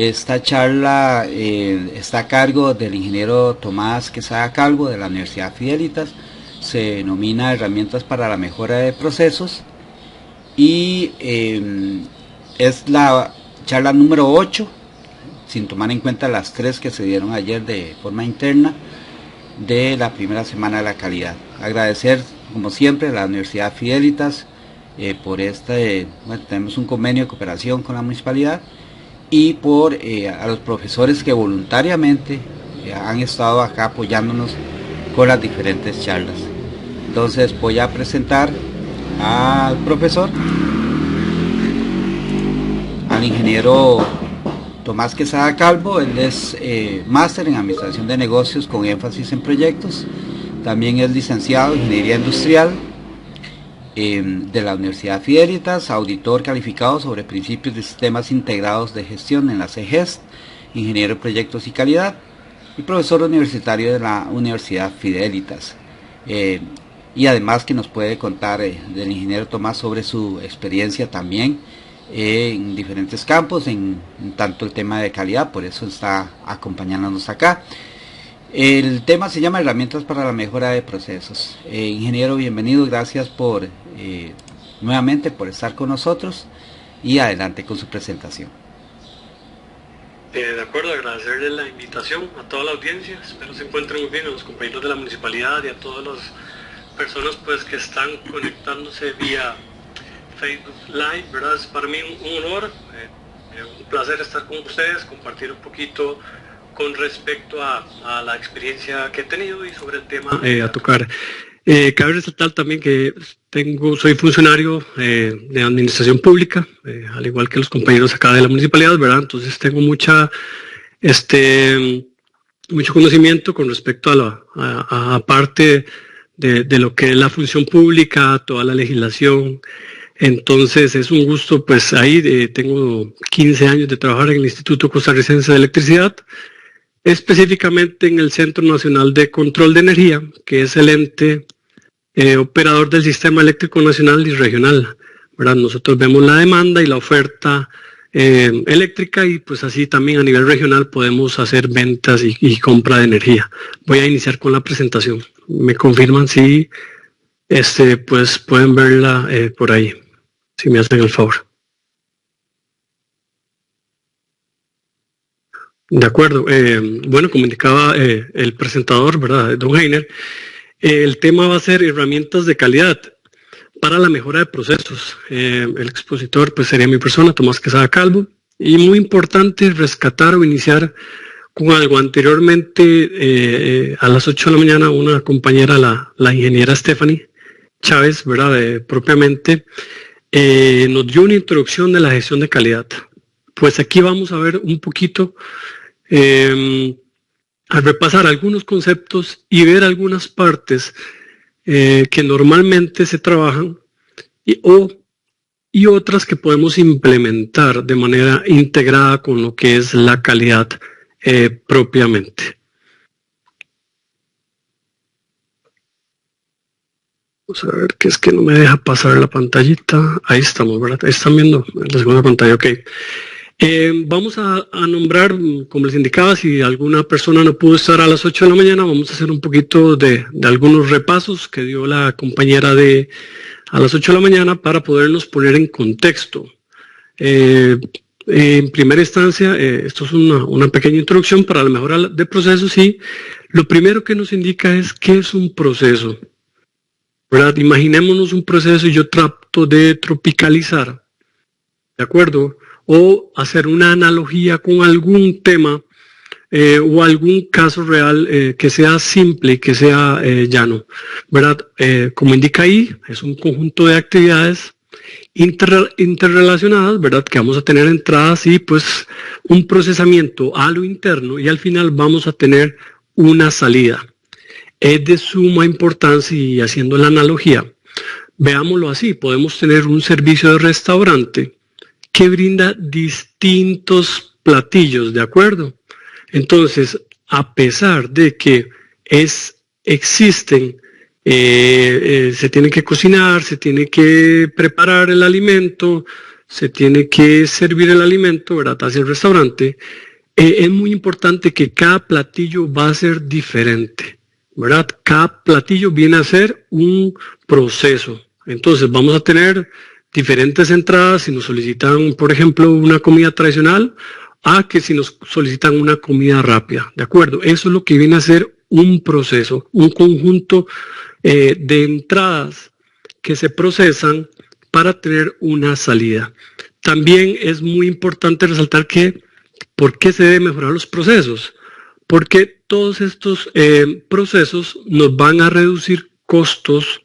Esta charla está a cargo del ingeniero Tomás Quesada Calvo de la Universidad Fidelitas. Se denomina Herramientas para la Mejora de Procesos y es la charla número 8, sin tomar en cuenta las 3 que se dieron ayer de forma interna de la primera semana de la calidad. Agradecer, como siempre, a la Universidad Fidelitas por tenemos un convenio de cooperación con la municipalidad, y por a los profesores que voluntariamente han estado acá apoyándonos con las diferentes charlas. Entonces voy a presentar al profesor, al ingeniero Tomás Quesada Calvo. Él es máster en Administración de Negocios con énfasis en proyectos. También es licenciado en Ingeniería Industrial de la Universidad Fidelitas, auditor calificado sobre principios de sistemas integrados de gestión en la CEGEST, ingeniero de proyectos y calidad, y profesor universitario de la Universidad Fidelitas. Y además que nos puede contar del ingeniero Tomás sobre su experiencia también en diferentes campos, en tanto el tema de calidad, por eso está acompañándonos acá. El tema se llama Herramientas para la Mejora de Procesos. Ingeniero, bienvenido, gracias por nuevamente por estar con nosotros, y adelante con su presentación. De acuerdo, agradecerle la invitación a toda la audiencia. Espero se encuentren muy bien, a los compañeros de la municipalidad y a todas las personas pues que están conectándose vía Facebook Live, ¿verdad? Es para mí un honor, un placer estar con ustedes, compartir un poquito con respecto a la experiencia que he tenido y sobre el tema a tocar. Cabe resaltar también que soy funcionario de administración pública, al igual que los compañeros acá de la municipalidad, ¿verdad? Entonces tengo mucho conocimiento con respecto a parte de lo que es la función pública, toda la legislación. Entonces es un gusto, pues ahí tengo 15 años de trabajar en el Instituto Costarricense de Electricidad, específicamente en el Centro Nacional de Control de Energía, que es el ente operador del Sistema Eléctrico Nacional y Regional, ¿verdad? Nosotros vemos la demanda y la oferta eléctrica, y pues así también a nivel regional podemos hacer ventas y compra de energía. Voy a iniciar con la presentación. ¿Me confirman si pues pueden verla por ahí? Si me hacen el favor. De acuerdo. Bueno, como indicaba el presentador, ¿verdad?, don Heiner, el tema va a ser herramientas de calidad para la mejora de procesos. El expositor pues sería mi persona, Tomás Quesada Calvo, y muy importante rescatar o iniciar con algo. Anteriormente, a las 8 de la mañana, una compañera, la ingeniera Stephanie Chávez, ¿verdad?, propiamente, nos dio una introducción de la gestión de calidad. Pues aquí vamos a ver un poquito, a repasar algunos conceptos y ver algunas partes que normalmente se trabajan y otras que podemos implementar de manera integrada con lo que es la calidad propiamente. Vamos a ver, que es que no me deja pasar la pantallita. Ahí estamos, ¿verdad? Ahí están viendo la segunda pantalla, ok. Vamos a nombrar, como les indicaba, si alguna persona no pudo estar a las 8 de la mañana, vamos a hacer un poquito de algunos repasos que dio la compañera a las 8 de la mañana para podernos poner en contexto. En primera instancia, esto es una pequeña introducción para la mejora de procesos, y lo primero que nos indica es qué es un proceso, ¿verdad? Imaginémonos un proceso y yo trato de tropicalizar, ¿de acuerdo?, o hacer una analogía con algún tema o algún caso real que sea simple y que sea llano, ¿verdad? Como indica ahí, es un conjunto de actividades interrelacionadas, ¿verdad?, que vamos a tener entradas y pues un procesamiento a lo interno, y al final vamos a tener una salida. Es de suma importancia, y haciendo la analogía, veámoslo así, podemos tener un servicio de restaurante que brinda distintos platillos, ¿de acuerdo? Entonces, a pesar de que existen, se tiene que cocinar, se tiene que preparar el alimento, se tiene que servir el alimento, ¿verdad?, hacia el restaurante, es muy importante que cada platillo va a ser diferente, ¿verdad? Cada platillo viene a ser un proceso. Entonces vamos a tener diferentes entradas si nos solicitan, por ejemplo, una comida tradicional, a que si nos solicitan una comida rápida, ¿de acuerdo? Eso es lo que viene a ser un proceso, un conjunto de entradas que se procesan para tener una salida. También es muy importante resaltar que ¿por qué se deben mejorar los procesos? Porque todos estos procesos nos van a reducir costos,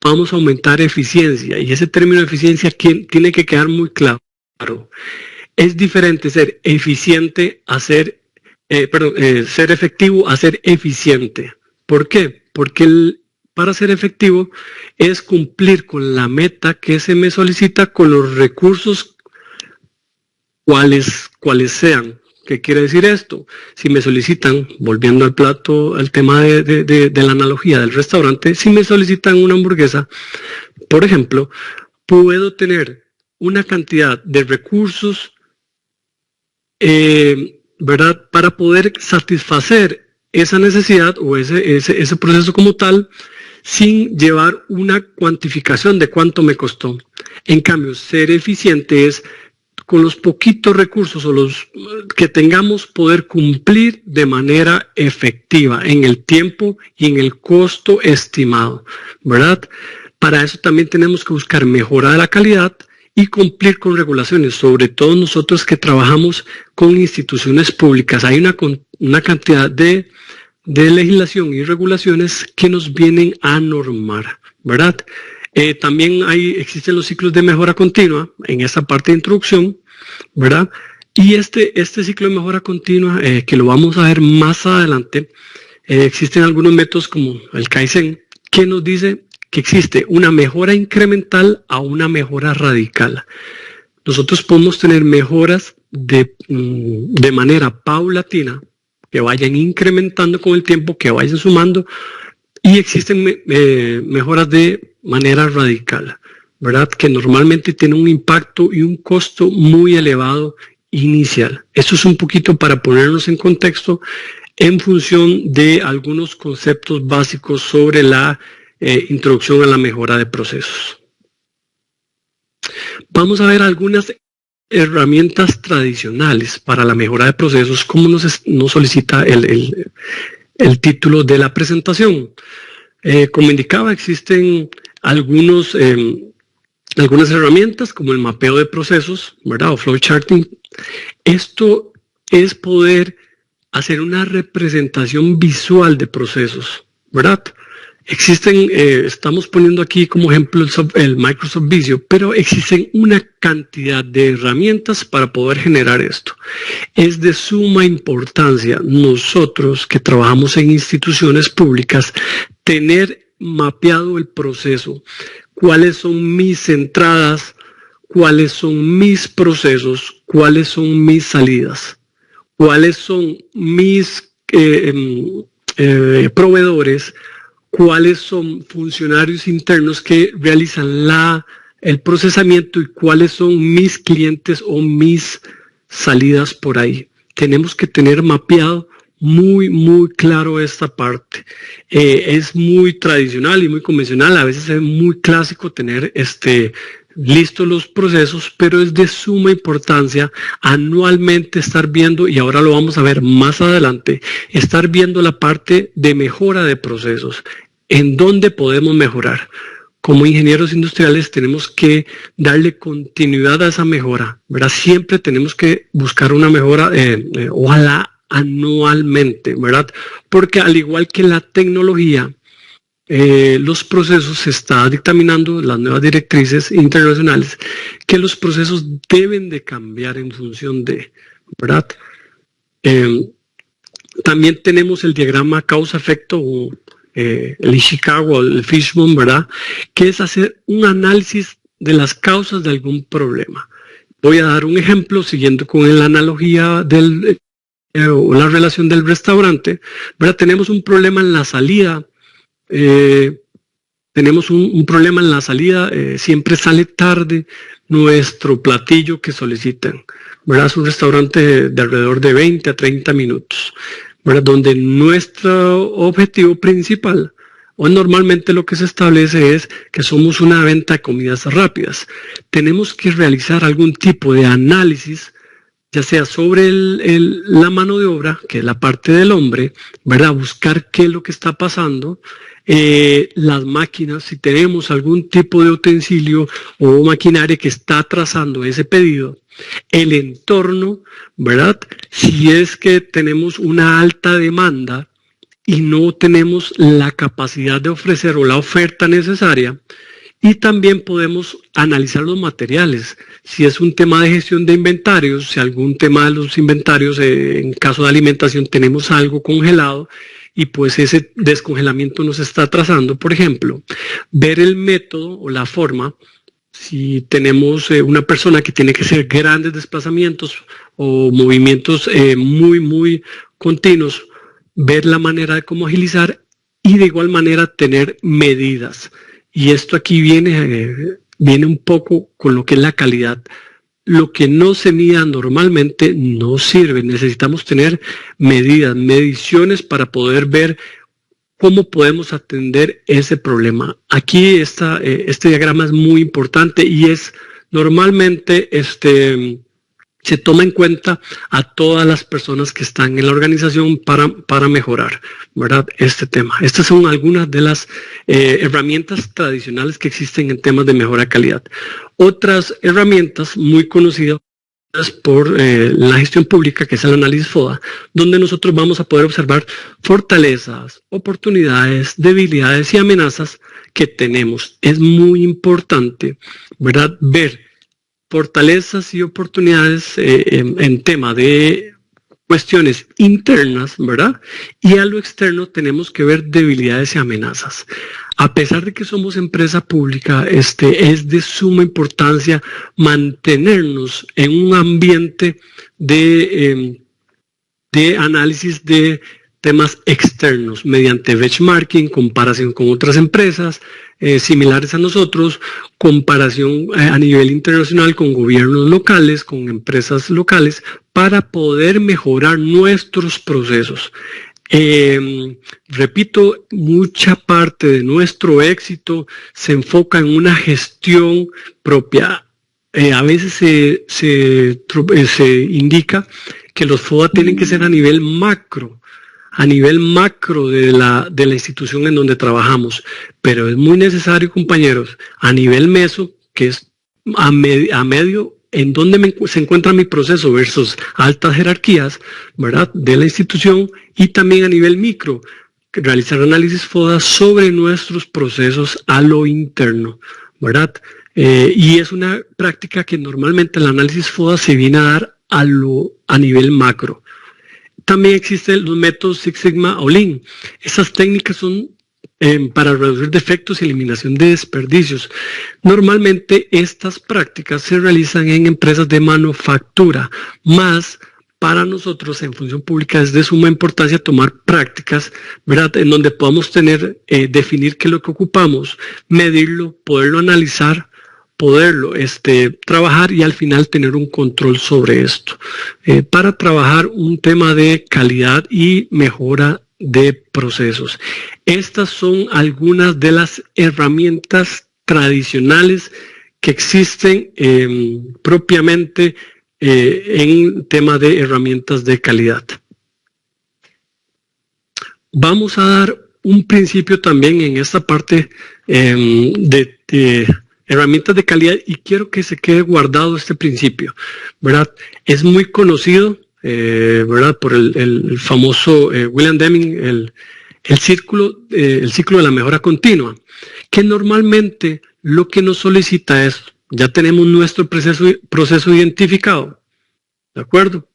vamos a aumentar eficiencia, y ese término de eficiencia tiene que quedar muy claro. Es diferente ser eficiente a ser efectivo a ser eficiente. ¿Por qué? Porque para ser efectivo es cumplir con la meta que se me solicita con los recursos cuales sean. ¿Qué quiere decir esto? Si me solicitan, volviendo al plato, al tema de la analogía del restaurante, si me solicitan una hamburguesa, por ejemplo, puedo tener una cantidad de recursos, ¿verdad?, para poder satisfacer esa necesidad o ese proceso como tal, sin llevar una cuantificación de cuánto me costó. En cambio, ser eficiente es con los poquitos recursos o los que tengamos poder cumplir de manera efectiva en el tiempo y en el costo estimado, ¿verdad? Para eso también tenemos que buscar mejora de la calidad y cumplir con regulaciones, sobre todo nosotros que trabajamos con instituciones públicas. Hay una cantidad de legislación y regulaciones que nos vienen a normar, ¿verdad? También existen los ciclos de mejora continua en esta parte de introducción, ¿verdad? Y este ciclo de mejora continua, que lo vamos a ver más adelante, existen algunos métodos como el Kaizen, que nos dice que existe una mejora incremental a una mejora radical. Nosotros podemos tener mejoras de manera paulatina, que vayan incrementando con el tiempo, que vayan sumando, y existen mejoras de manera radical, ¿verdad?, que normalmente tienen un impacto y un costo muy elevado inicial. Esto es un poquito para ponernos en contexto en función de algunos conceptos básicos sobre la introducción a la mejora de procesos. Vamos a ver algunas herramientas tradicionales para la mejora de procesos, como nos solicita el título de la presentación. Como indicaba, existen algunas herramientas como el mapeo de procesos, ¿verdad?, o flowcharting. Esto es poder hacer una representación visual de procesos, ¿verdad? Existen, estamos poniendo aquí como ejemplo el Microsoft Visio, pero existen una cantidad de herramientas para poder generar esto. Es de suma importancia nosotros que trabajamos en instituciones públicas tener mapeado el proceso, cuáles son mis entradas, cuáles son mis procesos, cuáles son mis salidas, cuáles son mis proveedores, cuáles son funcionarios internos que realizan el procesamiento y cuáles son mis clientes o mis salidas por ahí. Tenemos que tener mapeado muy, muy claro esta parte. Es muy tradicional y muy convencional, a veces es muy clásico tener listos los procesos, pero es de suma importancia anualmente estar viendo, y ahora lo vamos a ver más adelante, estar viendo la parte de mejora de procesos, en dónde podemos mejorar. Como ingenieros industriales tenemos que darle continuidad a esa mejora, ¿verdad? Siempre tenemos que buscar una mejora, ojalá anualmente, ¿verdad? Porque al igual que la tecnología, los procesos, se está dictaminando las nuevas directrices internacionales que los procesos deben de cambiar en función de, ¿verdad? También tenemos el diagrama causa-efecto, el Ishikawa, el Fishbone, ¿verdad?, que es hacer un análisis de las causas de algún problema. Voy a dar un ejemplo siguiendo con la analogía o la relación del restaurante, ¿verdad? Tenemos un problema en la salida tenemos un problema en la salida, siempre sale tarde nuestro platillo que solicitan, ¿verdad? Es un restaurante de alrededor de 20 a 30 minutos, ¿verdad? Donde nuestro objetivo principal, o normalmente lo que se establece es que somos una venta de comidas rápidas. Tenemos que realizar algún tipo de análisis, ya sea sobre la mano de obra, que es la parte del hombre, ¿verdad? Buscar qué es lo que está pasando, las máquinas, si tenemos algún tipo de utensilio o maquinaria que está atrasando ese pedido, el entorno, ¿verdad? Si es que tenemos una alta demanda y no tenemos la capacidad de ofrecer o la oferta necesaria. Y también podemos analizar los materiales. Si es un tema de gestión de inventarios, si algún tema de los inventarios, en caso de alimentación, tenemos algo congelado y pues ese descongelamiento nos está atrasando. Por ejemplo, ver el método o la forma. Si tenemos una persona que tiene que hacer grandes desplazamientos o movimientos muy continuos, ver la manera de cómo agilizar y de igual manera tener medidas. Y esto aquí viene un poco con lo que es la calidad. Lo que no se mida normalmente no sirve. Necesitamos tener medidas, mediciones para poder ver cómo podemos atender ese problema. Aquí este diagrama es muy importante y es normalmente se toma en cuenta a todas las personas que están en la organización para mejorar, ¿verdad? Este tema. Estas son algunas de las herramientas tradicionales que existen en temas de mejora de calidad. Otras herramientas muy conocidas por la gestión pública, que es el análisis FODA, donde nosotros vamos a poder observar fortalezas, oportunidades, debilidades y amenazas que tenemos. Es muy importante, ¿verdad?, ver fortalezas y oportunidades en tema de cuestiones internas, ¿verdad? Y a lo externo tenemos que ver debilidades y amenazas. A pesar de que somos empresa pública, es de suma importancia mantenernos en un ambiente de análisis de temas externos mediante benchmarking, comparación con otras empresas similares a nosotros, comparación a nivel internacional con gobiernos locales, con empresas locales, para poder mejorar nuestros procesos. Repito, mucha parte de nuestro éxito se enfoca en una gestión propia. A veces se indica que los FODA tienen que ser a nivel macro de la institución en donde trabajamos, pero es muy necesario, compañeros, a nivel meso, que es a medio, en donde se encuentra mi proceso versus altas jerarquías, ¿verdad?, de la institución, y también a nivel micro, realizar análisis FODA sobre nuestros procesos a lo interno, ¿verdad? Y es una práctica que normalmente el análisis FODA se viene a dar a nivel macro. También existen los métodos Six Sigma o Lean. Esas técnicas son para reducir defectos y eliminación de desperdicios. Normalmente estas prácticas se realizan en empresas de manufactura, más para nosotros en función pública es de suma importancia tomar prácticas, ¿verdad?, en donde podamos definir qué es lo que ocupamos, medirlo, poderlo analizar, poderlo trabajar y al final tener un control sobre esto, para trabajar un tema de calidad y mejora de procesos. Estas son algunas de las herramientas tradicionales que existen propiamente en tema de herramientas de calidad. Vamos a dar un principio también en esta parte de herramientas de calidad, y quiero que se quede guardado este principio, ¿verdad? Es muy conocido, ¿verdad?, por el famoso William Deming, el ciclo de la mejora continua, que normalmente lo que nos solicita es, ya tenemos nuestro proceso identificado, ¿de acuerdo?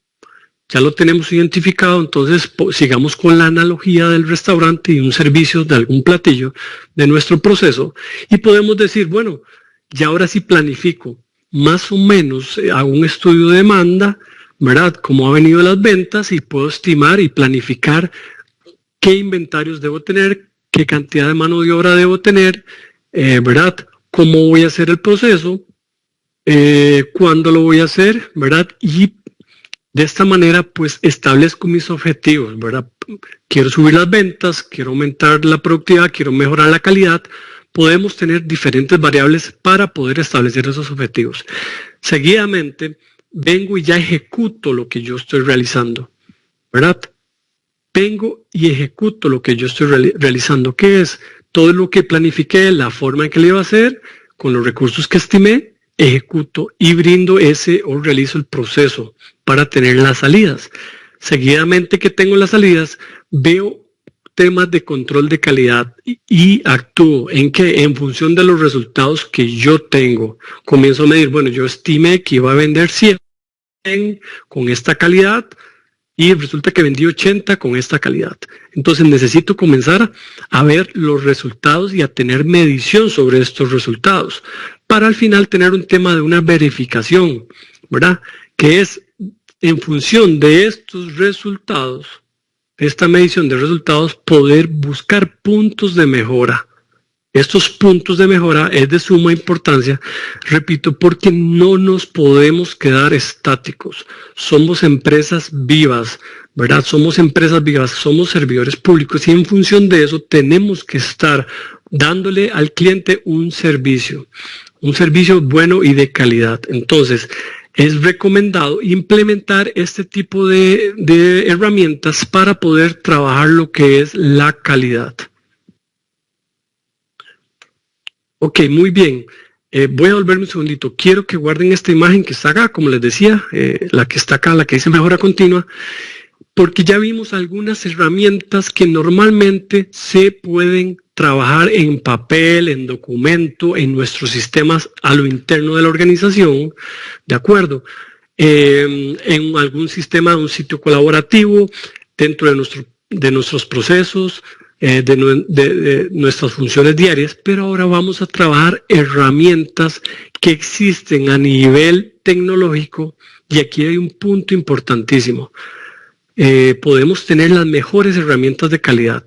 Ya lo tenemos identificado, entonces sigamos con la analogía del restaurante y un servicio de algún platillo de nuestro proceso, y podemos decir, bueno, ya ahora sí planifico, más o menos hago un estudio de demanda, ¿verdad?, cómo ha venido las ventas, y puedo estimar y planificar qué inventarios debo tener, qué cantidad de mano de obra debo tener, ¿verdad? ¿Cómo voy a hacer el proceso? ¿Cuándo lo voy a hacer? ¿Verdad? Y de esta manera, pues, establezco mis objetivos, ¿verdad? Quiero subir las ventas, quiero aumentar la productividad, quiero mejorar la calidad. Podemos tener diferentes variables para poder establecer esos objetivos. Seguidamente, vengo y ya ejecuto lo que yo estoy realizando, ¿verdad? Vengo y ejecuto lo que yo estoy realizando, que es todo lo que planifiqué, la forma en que lo iba a hacer, con los recursos que estimé, ejecuto y brindo ese o realizo el proceso para tener las salidas. Seguidamente que tengo las salidas, veo temas de control de calidad y actúo en que en función de los resultados que yo tengo, comienzo a medir, bueno, yo estimé que iba a vender 100 con esta calidad y resulta que vendí 80 con esta calidad. Entonces necesito comenzar a ver los resultados y a tener medición sobre estos resultados para al final tener un tema de una verificación, ¿verdad? Que es en función de estos resultados, esta medición de resultados, poder buscar puntos de mejora. Estos puntos de mejora es de suma importancia, repito, porque no nos podemos quedar estáticos. Somos empresas vivas, ¿verdad? Somos empresas vivas, somos servidores públicos y en función de eso tenemos que estar dándole al cliente un servicio bueno y de calidad. Entonces, es recomendado implementar este tipo de herramientas para poder trabajar lo que es la calidad. Ok, muy bien. Voy a volverme un segundito. Quiero que guarden esta imagen que está acá, como les decía, la que está acá, la que dice mejora continua, porque ya vimos algunas herramientas que normalmente se pueden trabajar en papel, en documento, en nuestros sistemas a lo interno de la organización, ¿de acuerdo? En algún sistema, un sitio colaborativo, dentro de nuestros procesos, de nuestras funciones diarias, pero ahora vamos a trabajar herramientas que existen a nivel tecnológico y aquí hay un punto importantísimo. Podemos tener las mejores herramientas de calidad,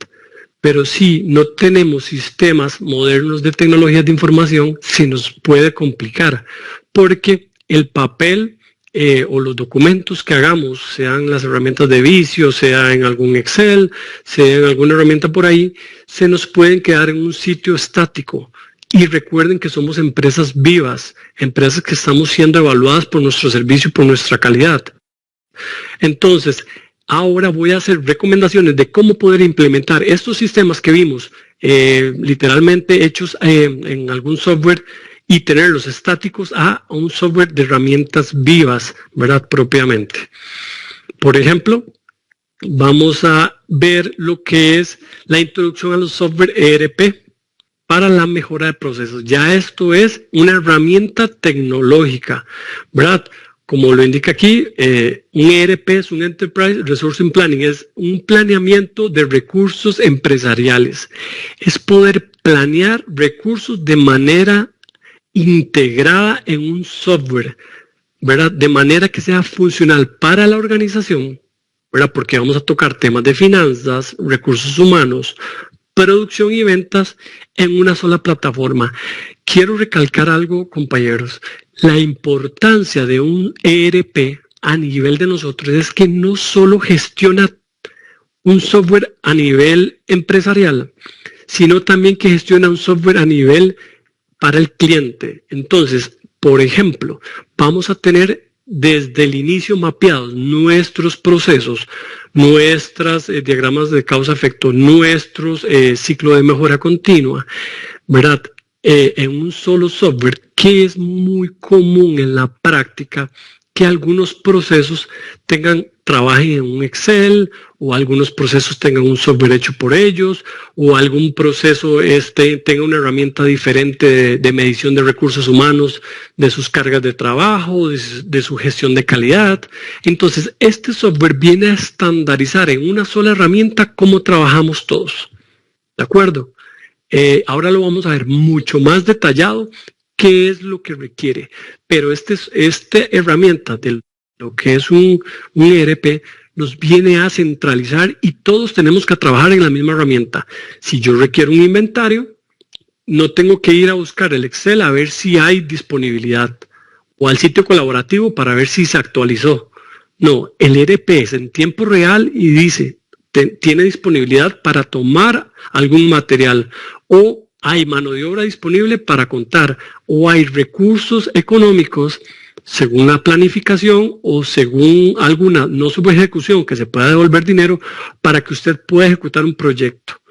pero si no tenemos sistemas modernos de tecnologías de información, se nos puede complicar, porque el papel o los documentos que hagamos, sean las herramientas de Visio, sea en algún Excel, sea en alguna herramienta por ahí, se nos pueden quedar en un sitio estático. Y recuerden que somos empresas vivas, empresas que estamos siendo evaluadas por nuestro servicio y por nuestra calidad. Entonces, ahora voy a hacer recomendaciones de cómo poder implementar estos sistemas que vimos, literalmente hechos en algún software, y tenerlos estáticos a un software de herramientas vivas, ¿verdad? Propiamente. Por ejemplo, vamos a ver lo que es la introducción a los software ERP para la mejora de procesos. Ya esto es una herramienta tecnológica, ¿verdad? Como lo indica aquí, un ERP es un Enterprise Resource Planning, es un planeamiento de recursos empresariales. Es poder planear recursos de manera integrada en un software, ¿verdad? De manera que sea funcional para la organización, ¿verdad? Porque vamos a tocar temas de finanzas, recursos humanos, producción y ventas en una sola plataforma. Quiero recalcar algo, compañeros. La importancia de un ERP a nivel de nosotros es que no solo gestiona un software a nivel empresarial, sino también que gestiona un software a nivel para el cliente. Entonces, por ejemplo, vamos a tener desde el inicio mapeados nuestros procesos, nuestros diagramas de causa-efecto, nuestros ciclo de mejora continua, ¿verdad? En un solo software, que es muy común en la práctica que algunos procesos trabajen en un Excel, o algunos procesos tengan un software hecho por ellos, o algún proceso tenga una herramienta diferente de medición de recursos humanos, de sus cargas de trabajo, de su gestión de calidad. Entonces, este software viene a estandarizar en una sola herramienta cómo trabajamos todos. ¿De acuerdo? Ahora lo vamos a ver mucho más detallado, qué es lo que requiere. Pero esta herramienta de lo que es un ERP nos viene a centralizar y todos tenemos que trabajar en la misma herramienta. Si yo requiero un inventario, no tengo que ir a buscar el Excel a ver si hay disponibilidad o al sitio colaborativo para ver si se actualizó. No, el ERP es en tiempo real y dice, tiene disponibilidad para tomar algún material, o hay mano de obra disponible para contar, o hay recursos económicos según la planificación o según alguna no subejecución que se pueda devolver dinero para que usted pueda ejecutar un proyecto.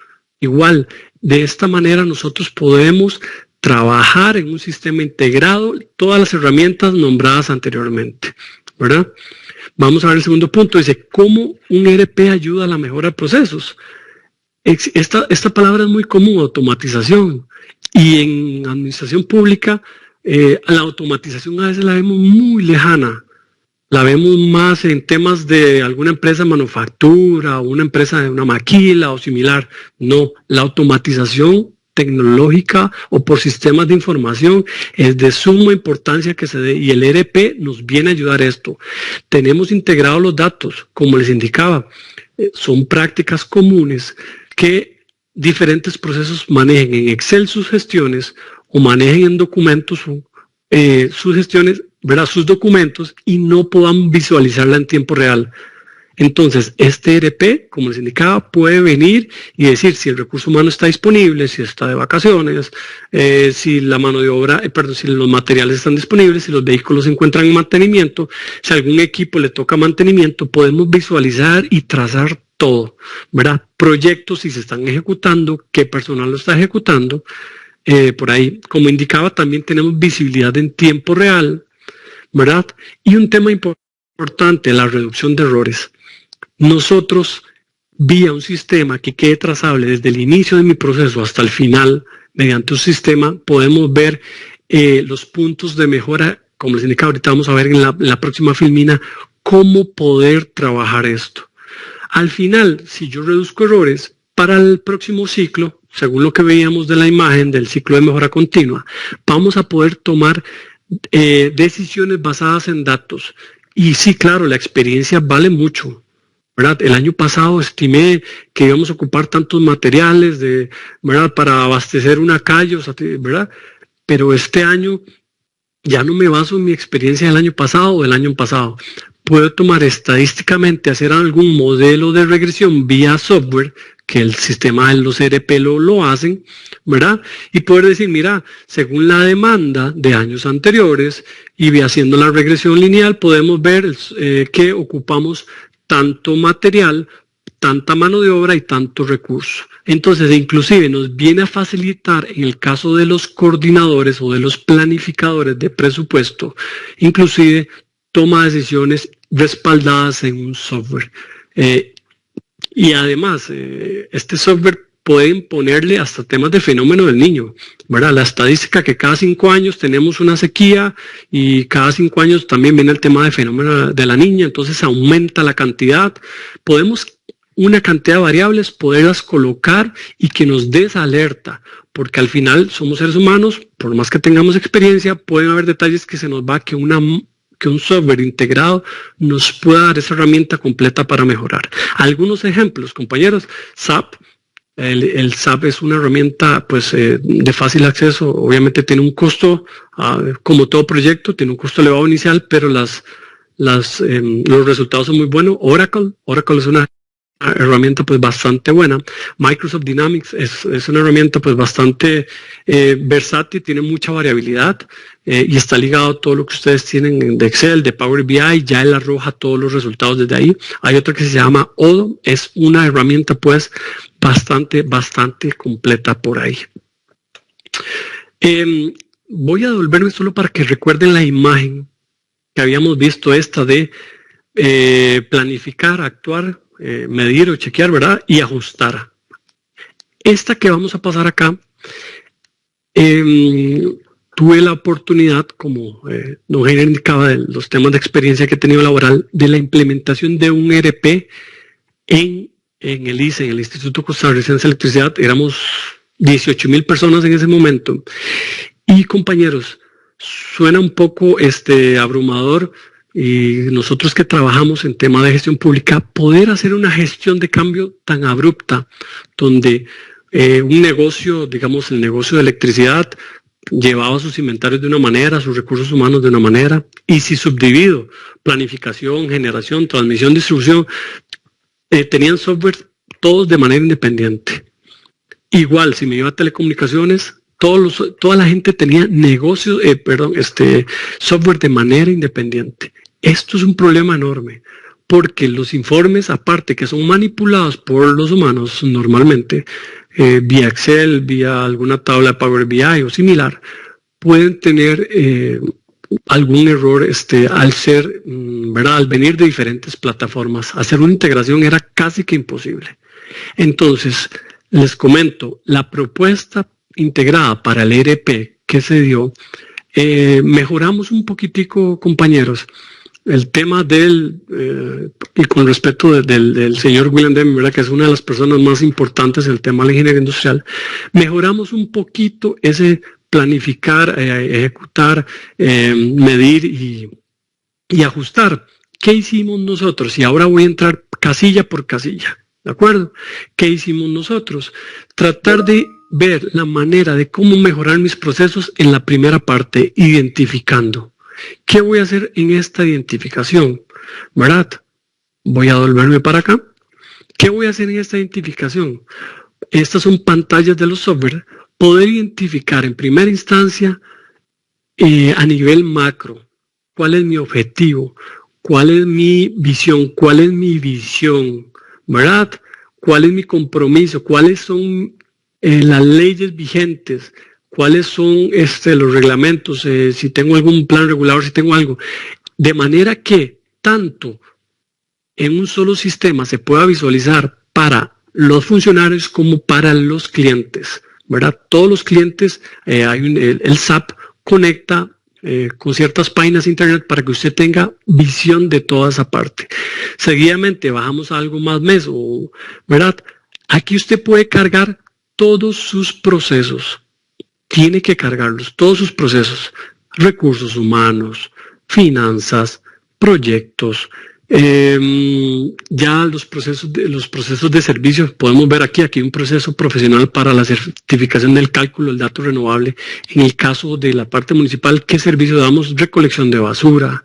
Igual, de esta manera nosotros podemos trabajar en un sistema integrado, todas las herramientas nombradas anteriormente, ¿verdad? Vamos a ver el segundo punto, dice, ¿cómo un ERP ayuda a la mejora de procesos? Esta palabra es muy común, automatización, y en administración pública la automatización a veces la vemos muy lejana, la vemos más en temas de alguna empresa de manufactura, o una empresa de una maquila o similar. No, la automatización tecnológica o por sistemas de información es de suma importancia que se dé, y el ERP nos viene a ayudar a esto. Tenemos integrados los datos, como les indicaba, son prácticas comunes que diferentes procesos manejen en Excel sus gestiones o manejen en documentos sus gestiones, ¿verdad? Sus documentos, y no podamos visualizarla en tiempo real. Entonces, este ERP, como les indicaba, puede venir y decir si el recurso humano está disponible, si está de vacaciones, si la mano de obra, si los materiales están disponibles, si los vehículos se encuentran en mantenimiento, si algún equipo le toca mantenimiento, podemos visualizar y trazar todo, ¿verdad? Proyectos, si se están ejecutando, qué personal lo está ejecutando, por ahí. Como indicaba, también tenemos visibilidad en tiempo real, ¿verdad? Y un tema importante, la reducción de errores. Nosotros, vía un sistema que quede trazable desde el inicio de mi proceso hasta el final, mediante un sistema, podemos ver los puntos de mejora. Como les indicaba, ahorita vamos a ver en la próxima filmina cómo poder trabajar esto. Al final, si yo reduzco errores, para el próximo ciclo, según lo que veíamos de la imagen del ciclo de mejora continua, vamos a poder tomar decisiones basadas en datos. Y sí, claro, la experiencia vale mucho, ¿verdad? El año pasado estimé que íbamos a ocupar tantos materiales, ¿verdad?, para abastecer una calle, ¿verdad? Pero este año ya no me baso en mi experiencia del año pasado o del año pasado. Puedo tomar estadísticamente, hacer algún modelo de regresión vía software, que el sistema de los ERP lo hacen, ¿verdad? Y poder decir, mira, según la demanda de años anteriores, y haciendo la regresión lineal, podemos ver que ocupamos tanto material, tanta mano de obra y tanto recurso. Entonces, inclusive nos viene a facilitar, en el caso de los coordinadores o de los planificadores de presupuesto, inclusive toma decisiones respaldadas en un software. Y además, este software puede ponerle hasta temas de fenómeno del niño, ¿verdad? La estadística que cada 5 años tenemos una sequía, y cada 5 años también viene el tema de fenómeno de la niña, entonces aumenta la cantidad. Podemos una cantidad de variables, poderlas colocar y que nos dé esa alerta, porque al final somos seres humanos, por más que tengamos experiencia, pueden haber detalles que se nos va, que un software integrado nos pueda dar esa herramienta completa para mejorar. Algunos ejemplos, compañeros: SAP. El SAP es una herramienta pues de fácil acceso. Obviamente tiene un costo, como todo proyecto, tiene un costo elevado inicial, pero los resultados son muy buenos. Oracle es una herramienta pues bastante buena. Microsoft Dynamics es una herramienta pues bastante versátil, tiene mucha variabilidad, y está ligado a todo lo que ustedes tienen de Excel, de Power BI, ya él arroja todos los resultados desde ahí. Hay otra que se llama Odoo, es una herramienta pues bastante completa por ahí. Voy a devolverme solo para que recuerden la imagen que habíamos visto, esta de planificar, actuar, medir o chequear, ¿verdad?, y ajustar. Esta que vamos a pasar acá, tuve la oportunidad, como don Heiner indicaba, de los temas de experiencia que he tenido laboral, de la implementación de un ERP en el ICE, en el Instituto Costarricense de Electricidad. Éramos 18,000 personas en ese momento. Y compañeros, suena un poco abrumador y nosotros que trabajamos en tema de gestión pública, poder hacer una gestión de cambio tan abrupta, donde un negocio, digamos el negocio de electricidad, llevaba sus inventarios de una manera, sus recursos humanos de una manera, y si subdivido, planificación, generación, transmisión, distribución, tenían software todos de manera independiente. Igual, si me iba a telecomunicaciones, toda la gente tenía negocios, software de manera independiente. Esto es un problema enorme, porque los informes, aparte que son manipulados por los humanos normalmente, vía Excel, vía alguna tabla de Power BI o similar, pueden tener algún error al ser, ¿verdad? Al venir de diferentes plataformas. Hacer una integración era casi que imposible. Entonces, les comento, la propuesta integrada para el ERP que se dio, mejoramos un poquitico, compañeros, el tema y con respecto del señor William Deming, ¿verdad?, que es una de las personas más importantes en el tema de la ingeniería industrial, mejoramos un poquito ese planificar, ejecutar, medir y ajustar. ¿Qué hicimos nosotros? Y ahora voy a entrar casilla por casilla, ¿de acuerdo? ¿Qué hicimos nosotros? Tratar de ver la manera de cómo mejorar mis procesos en la primera parte, identificando. ¿Qué voy a hacer en esta identificación? ¿Verdad? Voy a volverme para acá. ¿Qué voy a hacer en esta identificación? Estas son pantallas de los software. Poder identificar en primera instancia a nivel macro cuál es mi objetivo, cuál es mi visión, ¿verdad? ¿Cuál es mi compromiso? ¿Cuáles son las leyes vigentes? ¿Cuáles son los reglamentos? Si tengo algún plan regulador, si tengo algo. De manera que tanto en un solo sistema se pueda visualizar para los funcionarios como para los clientes, ¿verdad? Todos los clientes, el SAP conecta con ciertas páginas de internet para que usted tenga visión de toda esa parte. Seguidamente bajamos a algo más meso, ¿verdad? Aquí usted puede cargar todos sus procesos. Tiene que cargarlos, todos sus procesos, recursos humanos, finanzas, proyectos, ya los procesos de servicios. Podemos ver aquí un proceso profesional para la certificación del cálculo del dato renovable. En el caso de la parte municipal, ¿qué servicio damos? Recolección de basura,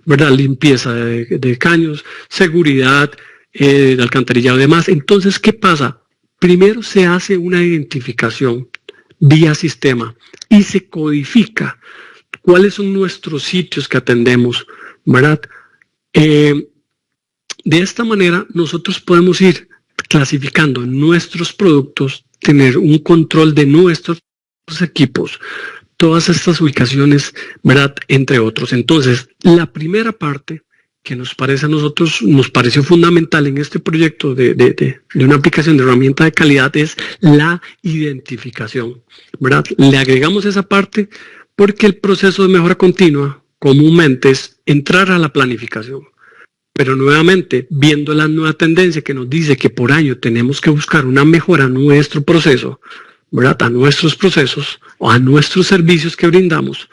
¿verdad? Limpieza de caños, seguridad, de alcantarillado y demás. Entonces, ¿qué pasa? Primero se hace una identificación vía sistema y se codifica cuáles son nuestros sitios que atendemos, ¿verdad? De esta manera nosotros podemos ir clasificando nuestros productos, tener un control de nuestros equipos, todas estas ubicaciones, ¿verdad?, entre otros. Entonces, la primera parte que nos parece a nosotros, nos pareció fundamental en este proyecto de una aplicación de herramienta de calidad es la identificación, ¿verdad? Le agregamos esa parte porque el proceso de mejora continua comúnmente es entrar a la planificación. Pero nuevamente, viendo la nueva tendencia que nos dice que por año tenemos que buscar una mejora a nuestro proceso, ¿verdad?, a nuestros procesos o a nuestros servicios que brindamos,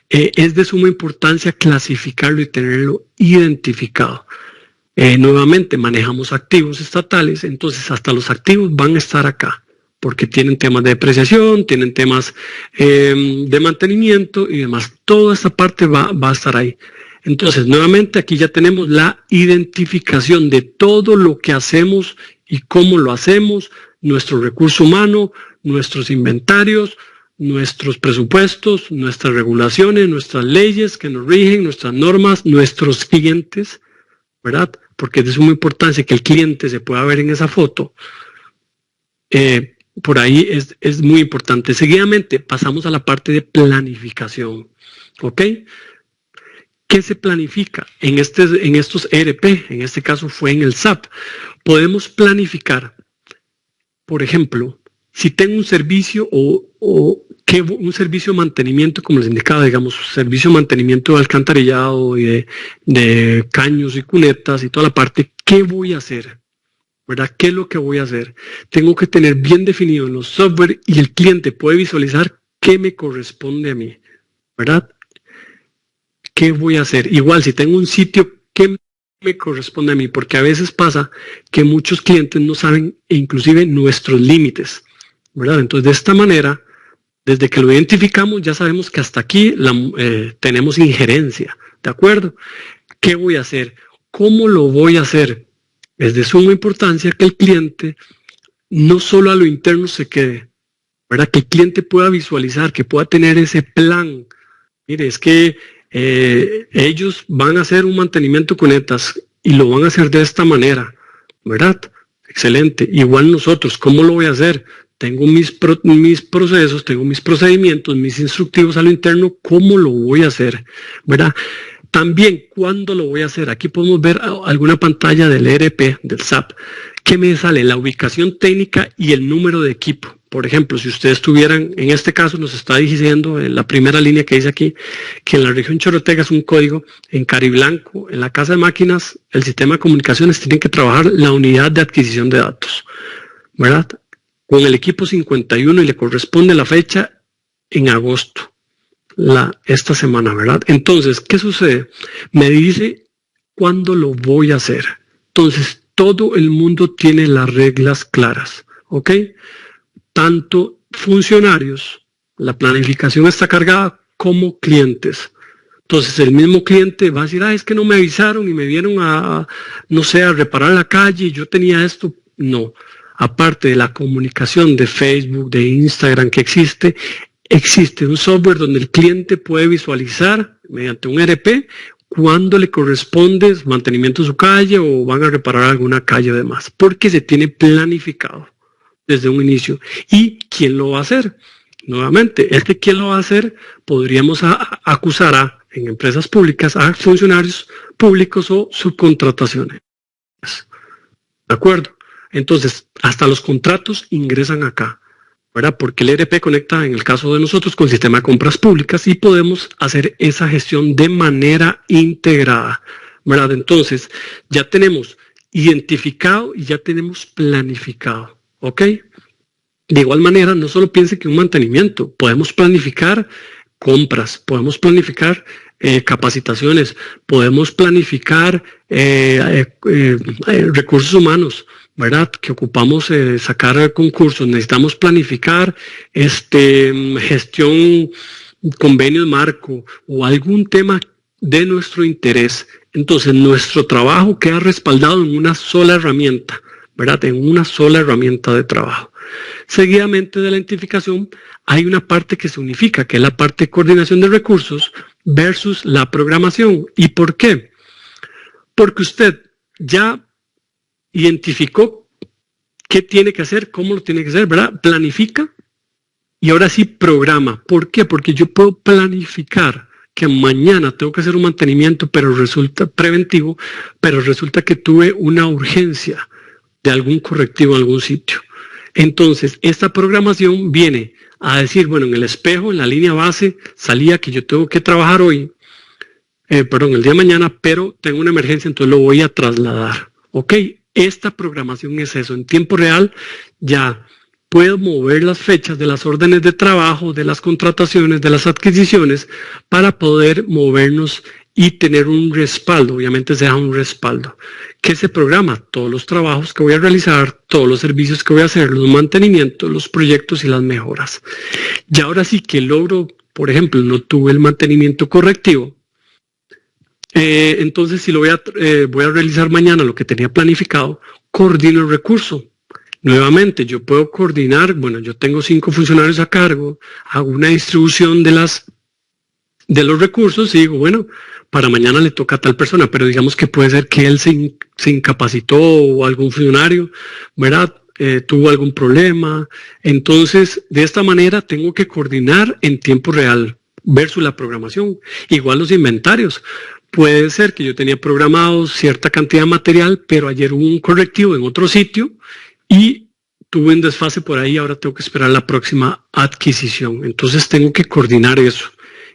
es de suma importancia clasificarlo y tenerlo identificado. Nuevamente manejamos activos estatales, entonces hasta los activos van a estar acá, porque tienen temas de depreciación, tienen temas de mantenimiento y demás. Toda esta parte va a estar ahí. Entonces, nuevamente aquí ya tenemos la identificación de todo lo que hacemos y cómo lo hacemos, nuestro recurso humano, nuestros inventarios, nuestros presupuestos, nuestras regulaciones, nuestras leyes que nos rigen, nuestras normas, nuestros clientes, ¿verdad? Porque es de suma importancia que el cliente se pueda ver en esa foto. Por ahí es muy importante. Seguidamente pasamos a la parte de planificación, ¿ok? ¿Qué se planifica? En estos ERP, en este caso fue en el SAP, podemos planificar, por ejemplo, si tengo un servicio un servicio de mantenimiento, como les indicaba, digamos, servicio de mantenimiento de alcantarillado y de caños y cunetas y toda la parte, ¿qué voy a hacer? ¿Verdad? ¿Qué es lo que voy a hacer? Tengo que tener bien definido en los software y el cliente puede visualizar qué me corresponde a mí, ¿verdad? ¿qué voy a hacer? Igual, si tengo un sitio, ¿qué me corresponde a mí? Porque a veces pasa que muchos clientes no saben inclusive nuestros límites, ¿verdad? Entonces, de esta manera, desde que lo identificamos, ya sabemos que hasta aquí tenemos injerencia, ¿de acuerdo? ¿Qué voy a hacer? ¿Cómo lo voy a hacer? Es de suma importancia que el cliente no solo a lo interno se quede, ¿verdad? Que el cliente pueda visualizar, que pueda tener ese plan. Mire, es que ellos van a hacer un mantenimiento con ETAS y lo van a hacer de esta manera, ¿verdad? Excelente. Igual nosotros, ¿cómo lo voy a hacer? Tengo mis procesos, tengo mis procedimientos, mis instructivos a lo interno, ¿cómo lo voy a hacer? ¿Verdad? También, ¿cuándo lo voy a hacer? Aquí podemos ver alguna pantalla del ERP, del SAP, que me sale la ubicación técnica y el número de equipo. Por ejemplo, si ustedes tuvieran, en este caso nos está diciendo en la primera línea que dice aquí, que en la región Chorotega es un código, en Cariblanco, en la casa de máquinas, el sistema de comunicaciones tienen que trabajar la unidad de adquisición de datos, ¿verdad? Con el equipo 51 y le corresponde la fecha en agosto. Esta semana, ¿verdad? Entonces, ¿qué sucede? Me dice cuándo lo voy a hacer. Entonces, todo el mundo tiene las reglas claras, ¿ok? Tanto funcionarios, la planificación está cargada, como clientes. Entonces, el mismo cliente va a decir, es que no me avisaron y me vieron no sé, a reparar la calle, yo tenía esto. No. Aparte de la comunicación de Facebook, de Instagram que existe un software donde el cliente puede visualizar mediante un ERP cuándo le corresponde mantenimiento de su calle o van a reparar alguna calle además, porque se tiene planificado desde un inicio. ¿Y quién lo va a hacer? Nuevamente, quién lo va a hacer, podríamos acusar en empresas públicas a funcionarios públicos o subcontrataciones. ¿De acuerdo? Entonces, hasta los contratos ingresan acá, ¿verdad? Porque el ERP conecta, en el caso de nosotros, con el sistema de compras públicas y podemos hacer esa gestión de manera integrada, ¿verdad? Entonces, ya tenemos identificado y ya tenemos planificado, ¿ok? De igual manera, no solo piense que un mantenimiento, podemos planificar compras, podemos planificar capacitaciones, podemos planificar recursos humanos, ¿verdad? Que ocupamos sacar concursos, necesitamos planificar gestión, convenios marco o algún tema de nuestro interés. Entonces, nuestro trabajo queda respaldado en una sola herramienta, ¿verdad? En una sola herramienta de trabajo. Seguidamente de la identificación, hay una parte que se unifica, que es la parte de coordinación de recursos versus la programación. ¿Y por qué? Porque usted ya identificó qué tiene que hacer, cómo lo tiene que hacer, ¿verdad? Planifica y ahora sí programa. ¿Por qué? Porque yo puedo planificar que mañana tengo que hacer un mantenimiento, pero resulta preventivo, pero resulta que tuve una urgencia de algún correctivo en algún sitio. Entonces, esta programación viene a decir, bueno, en el espejo, en la línea base, salía que yo tengo que trabajar hoy, el día de mañana, pero tengo una emergencia, entonces lo voy a trasladar. ¿Ok? Esta programación es eso. En tiempo real ya puedo mover las fechas de las órdenes de trabajo, de las contrataciones, de las adquisiciones, para poder movernos y tener un respaldo. Obviamente se da un respaldo. ¿Qué se programa? Todos los trabajos que voy a realizar, todos los servicios que voy a hacer, los mantenimientos, los proyectos y las mejoras. Y ahora sí que logro, por ejemplo, no tuve el mantenimiento correctivo. Entonces, si lo voy a realizar mañana lo que tenía planificado, coordino el recurso. Nuevamente, yo puedo coordinar, bueno, yo tengo 5 funcionarios a cargo, hago una distribución de los recursos y digo, bueno, para mañana le toca a tal persona, pero digamos que puede ser que él se incapacitó o algún funcionario, ¿verdad? Tuvo algún problema. Entonces, de esta manera tengo que coordinar en tiempo real versus la programación. Igual los inventarios. Puede ser que yo tenía programado cierta cantidad de material, pero ayer hubo un correctivo en otro sitio y tuve un desfase por ahí, ahora tengo que esperar la próxima adquisición. Entonces tengo que coordinar eso.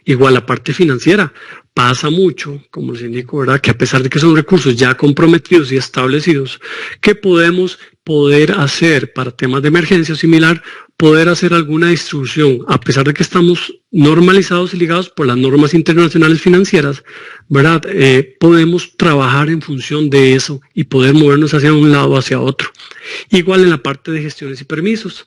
Igual la parte financiera, pasa mucho, como les indico, ¿verdad? Que a pesar de que son recursos ya comprometidos y establecidos, que podemos hacer para temas de emergencia o similar, poder hacer alguna distribución, a pesar de que estamos normalizados y ligados por las normas internacionales financieras, ¿verdad? Podemos trabajar en función de eso y poder movernos hacia un lado o hacia otro. Igual en la parte de gestiones y permisos,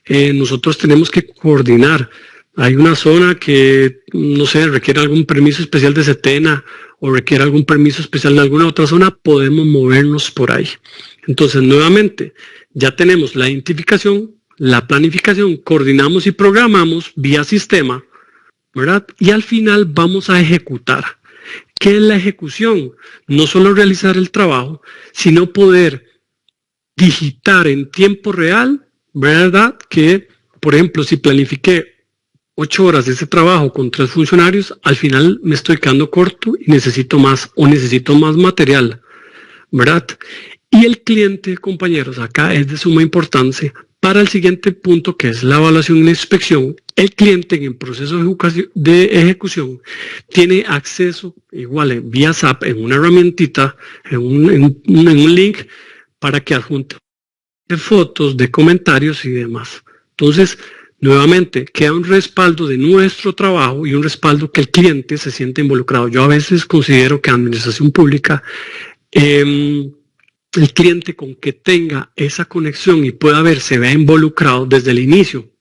nosotros tenemos que coordinar. Hay una zona que, no sé, requiere algún permiso especial de Setena o requiere algún permiso especial de alguna otra zona, podemos movernos por ahí. Entonces, nuevamente, ya tenemos la identificación, la planificación, coordinamos y programamos vía sistema, ¿verdad? Y al final vamos a ejecutar. ¿Qué es la ejecución? No solo realizar el trabajo, sino poder digitar en tiempo real, ¿verdad? Que, por ejemplo, si planifiqué 8 horas de ese trabajo con 3 funcionarios, al final me estoy quedando corto y necesito más material, ¿verdad? Y el cliente, compañeros, acá es de suma importancia para el siguiente punto, que es la evaluación y la inspección. El cliente en el proceso de ejecución tiene acceso, igual en vía SAP, en una herramientita, en un link, para que adjunte fotos, de comentarios y demás. Entonces, nuevamente, queda un respaldo de nuestro trabajo y un respaldo que el cliente se siente involucrado. Yo a veces considero que en administración pública, el cliente con que tenga esa conexión y se vea involucrado desde el inicio,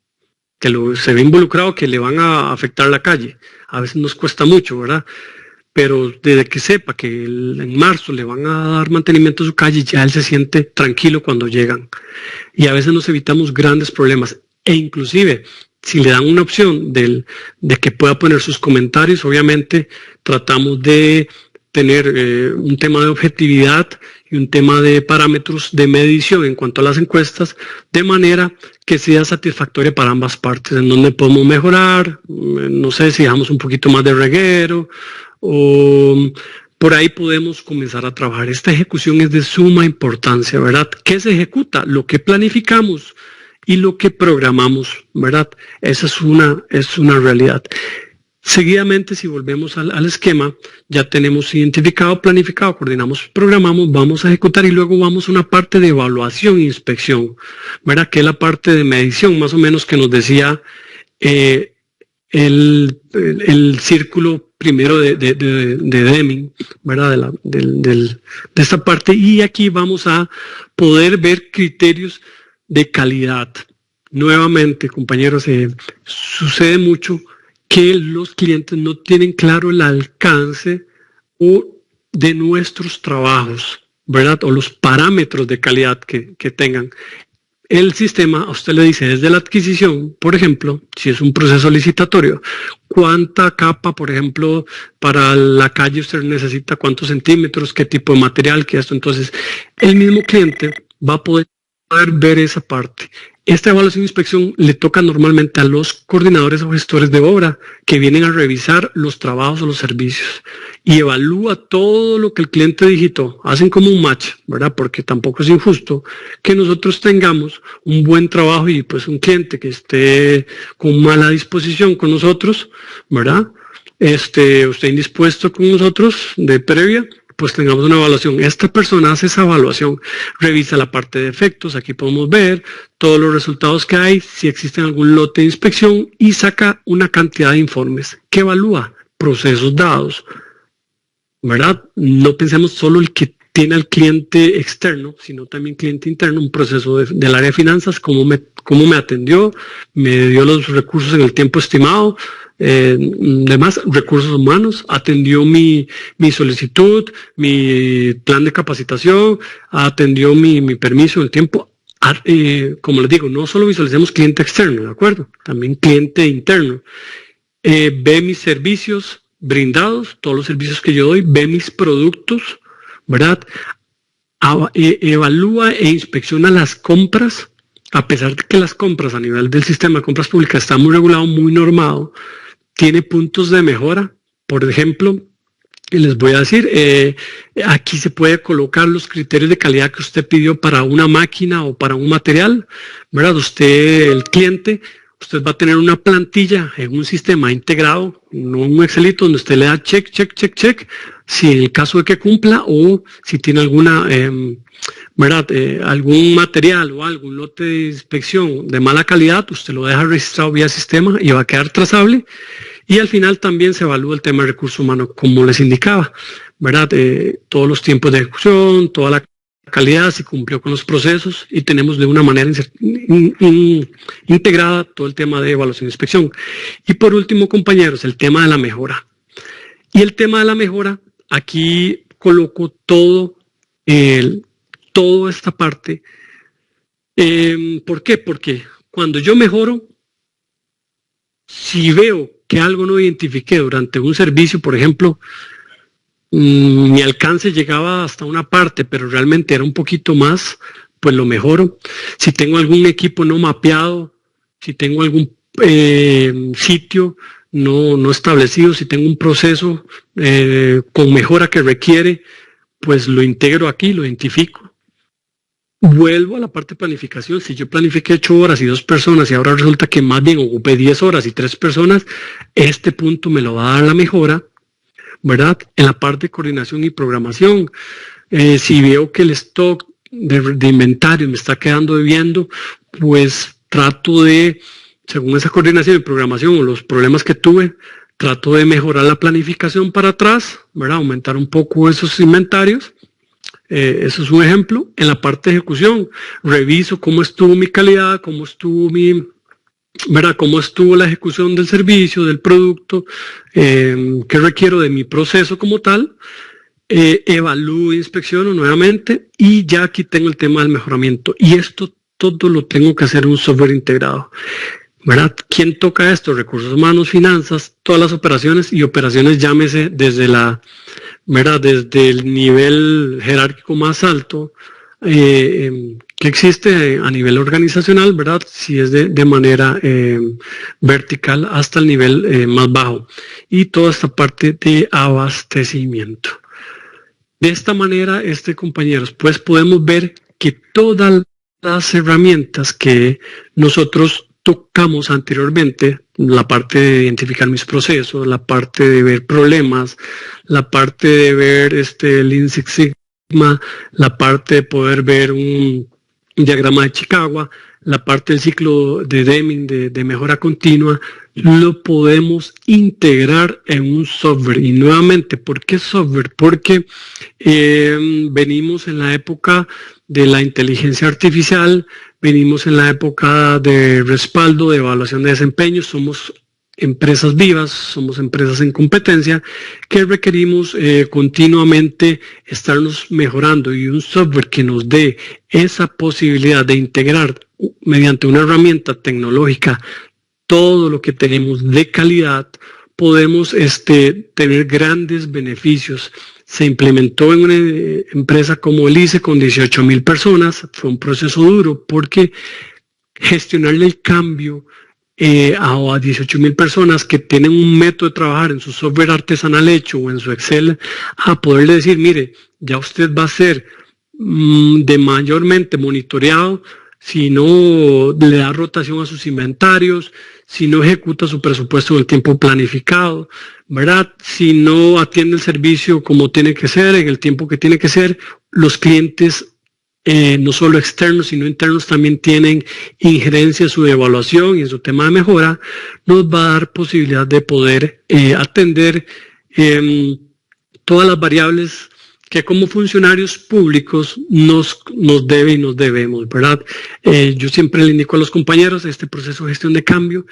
se ve involucrado que le van a afectar la calle. A veces nos cuesta mucho, ¿verdad? Pero desde que sepa que en marzo le van a dar mantenimiento a su calle, ya él se siente tranquilo cuando llegan. Y a veces nos evitamos grandes problemas. E inclusive, si le dan una opción de que pueda poner sus comentarios, obviamente tratamos de tener un tema de objetividad y un tema de parámetros de medición en cuanto a las encuestas, de manera que sea satisfactoria para ambas partes, en donde podemos mejorar, no sé, si dejamos un poquito más de reguero, o por ahí podemos comenzar a trabajar. Esta ejecución es de suma importancia, ¿verdad? ¿Qué se ejecuta? Lo que planificamos y lo que programamos, ¿verdad? Esa es una realidad. Seguidamente, si volvemos al esquema, ya tenemos identificado, planificado, coordinamos, programamos, vamos a ejecutar y luego vamos a una parte de evaluación e inspección, ¿verdad? Que es la parte de medición, más o menos, que nos decía el círculo primero de Deming, ¿verdad? De esta parte. Y aquí vamos a poder ver criterios de calidad. Nuevamente, compañeros, sucede mucho que los clientes no tienen claro el alcance de nuestros trabajos, ¿verdad? O los parámetros de calidad que tengan. El sistema a usted le dice desde la adquisición, por ejemplo, si es un proceso licitatorio, cuánta capa, por ejemplo, para la calle usted necesita, cuántos centímetros, qué tipo de material, qué esto. Entonces, el mismo cliente va a poder ver esa parte. Esta evaluación e inspección le toca normalmente a los coordinadores o gestores de obra que vienen a revisar los trabajos o los servicios y evalúa todo lo que el cliente digitó. Hacen como un match, ¿verdad? Porque tampoco es injusto que nosotros tengamos un buen trabajo y pues un cliente que esté con mala disposición con nosotros, ¿verdad? Usted indispuesto con nosotros de previa, pues tengamos una evaluación. Esta persona hace esa evaluación, revisa la parte de efectos, aquí podemos ver todos los resultados que hay, si existe algún lote de inspección y saca una cantidad de informes que evalúa procesos dados, ¿verdad? No pensemos solo el que tiene al cliente externo, sino también cliente interno, un proceso del área de finanzas, cómo me atendió, me dio los recursos en el tiempo estimado, demás recursos humanos, atendió mi solicitud, mi plan de capacitación, atendió mi permiso en el tiempo. Como les digo, no solo visualicemos cliente externo, ¿de acuerdo? También cliente interno. Ve mis servicios brindados, todos los servicios que yo doy, ve mis productos, ¿verdad? Evalúa e inspecciona las compras, a pesar de que las compras a nivel del sistema de compras públicas está muy regulado, muy normado, tiene puntos de mejora. Por ejemplo, les voy a decir, aquí se puede colocar los criterios de calidad que usted pidió para una máquina o para un material, ¿verdad? Usted, el cliente, usted va a tener una plantilla en un sistema integrado, no un Excelito donde usted le da check, check, check, check, si en el caso de que cumpla o si tiene alguna, ¿verdad? Algún material o algún lote de inspección de mala calidad, usted lo deja registrado vía sistema y va a quedar trazable. Y al final también se evalúa el tema de recursos humanos, como les indicaba, ¿verdad? Todos los tiempos de ejecución, toda la calidad, si cumplió con los procesos, y tenemos de una manera integrada todo el tema de evaluación e inspección. Y por último, compañeros, el tema de la mejora. Y el tema de la mejora, aquí coloco toda esta parte. ¿Por qué? Porque cuando yo mejoro, si veo que algo no identifiqué durante un servicio, por ejemplo, mi alcance llegaba hasta una parte, pero realmente era un poquito más, pues lo mejoro. Si tengo algún equipo no mapeado, si tengo algún sitio no establecido, si tengo un proceso con mejora que requiere, pues lo integro aquí, lo identifico. Vuelvo a la parte de planificación. Si yo planifiqué 8 horas y 2 personas y ahora resulta que más bien ocupé 10 horas y 3 personas, este punto me lo va a dar la mejora, ¿verdad? En la parte de coordinación y programación, si veo que el stock de inventario me está quedando debiendo, pues trato de, según esa coordinación y programación o los problemas que tuve, trato de mejorar la planificación para atrás, ¿verdad? Aumentar un poco esos inventarios. Eso es un ejemplo. En la parte de ejecución, reviso cómo estuvo mi calidad, cómo estuvo cómo estuvo la ejecución del servicio, del producto, qué requiero de mi proceso como tal, evalúo e inspecciono nuevamente, y ya aquí tengo el tema del mejoramiento. Y esto todo lo tengo que hacer en un software integrado, ¿verdad? ¿Quién toca esto? Recursos humanos, finanzas, todas las operaciones, y operaciones llámese desde desde el nivel jerárquico más alto que existe a nivel organizacional, ¿verdad? Si es de manera vertical hasta el nivel más bajo, y toda esta parte de abastecimiento. De esta manera, compañeros, pues podemos ver que todas las herramientas que nosotros tocamos anteriormente, la parte de identificar mis procesos, la parte de ver problemas, la parte de ver el Lean Six Sigma, la parte de poder ver un diagrama de Chicago, la parte del ciclo de Deming de mejora continua, lo podemos integrar en un software. Y nuevamente, ¿por qué software? Porque venimos en la época de la inteligencia artificial, venimos en la época de respaldo, de evaluación de desempeño, somos empresas vivas, somos empresas en competencia que requerimos continuamente estarnos mejorando, y un software que nos dé esa posibilidad de integrar mediante una herramienta tecnológica todo lo que tenemos de calidad, podemos tener grandes beneficios. Se implementó en una empresa como el ICE con 18,000 personas, fue un proceso duro porque gestionarle el cambio a 18,000 personas que tienen un método de trabajar en su software artesanal hecho o en su Excel, a poderle decir, mire, ya usted va a ser de mayormente monitoreado si no le da rotación a sus inventarios, si no ejecuta su presupuesto en el tiempo planificado, ¿verdad? Si no atiende el servicio como tiene que ser, en el tiempo que tiene que ser. Los clientes, no solo externos, sino internos, también tienen injerencia en su evaluación y en su tema de mejora. Nos va a dar posibilidad de poder atender todas las variables que como funcionarios públicos nos debe y nos debemos, ¿verdad? Yo siempre le indico a los compañeros, este proceso de gestión de cambio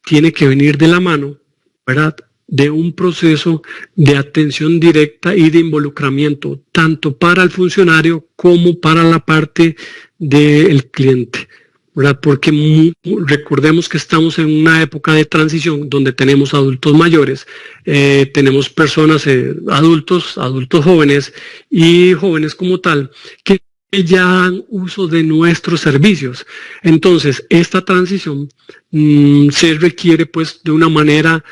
tiene que venir de la mano, ¿verdad?, de un proceso de atención directa y de involucramiento, tanto para el funcionario como para la parte del cliente, ¿verdad? Porque recordemos que estamos en una época de transición donde tenemos adultos mayores, tenemos personas, adultos jóvenes y jóvenes como tal, que ya dan uso de nuestros servicios. Entonces, esta transición se requiere pues de una manera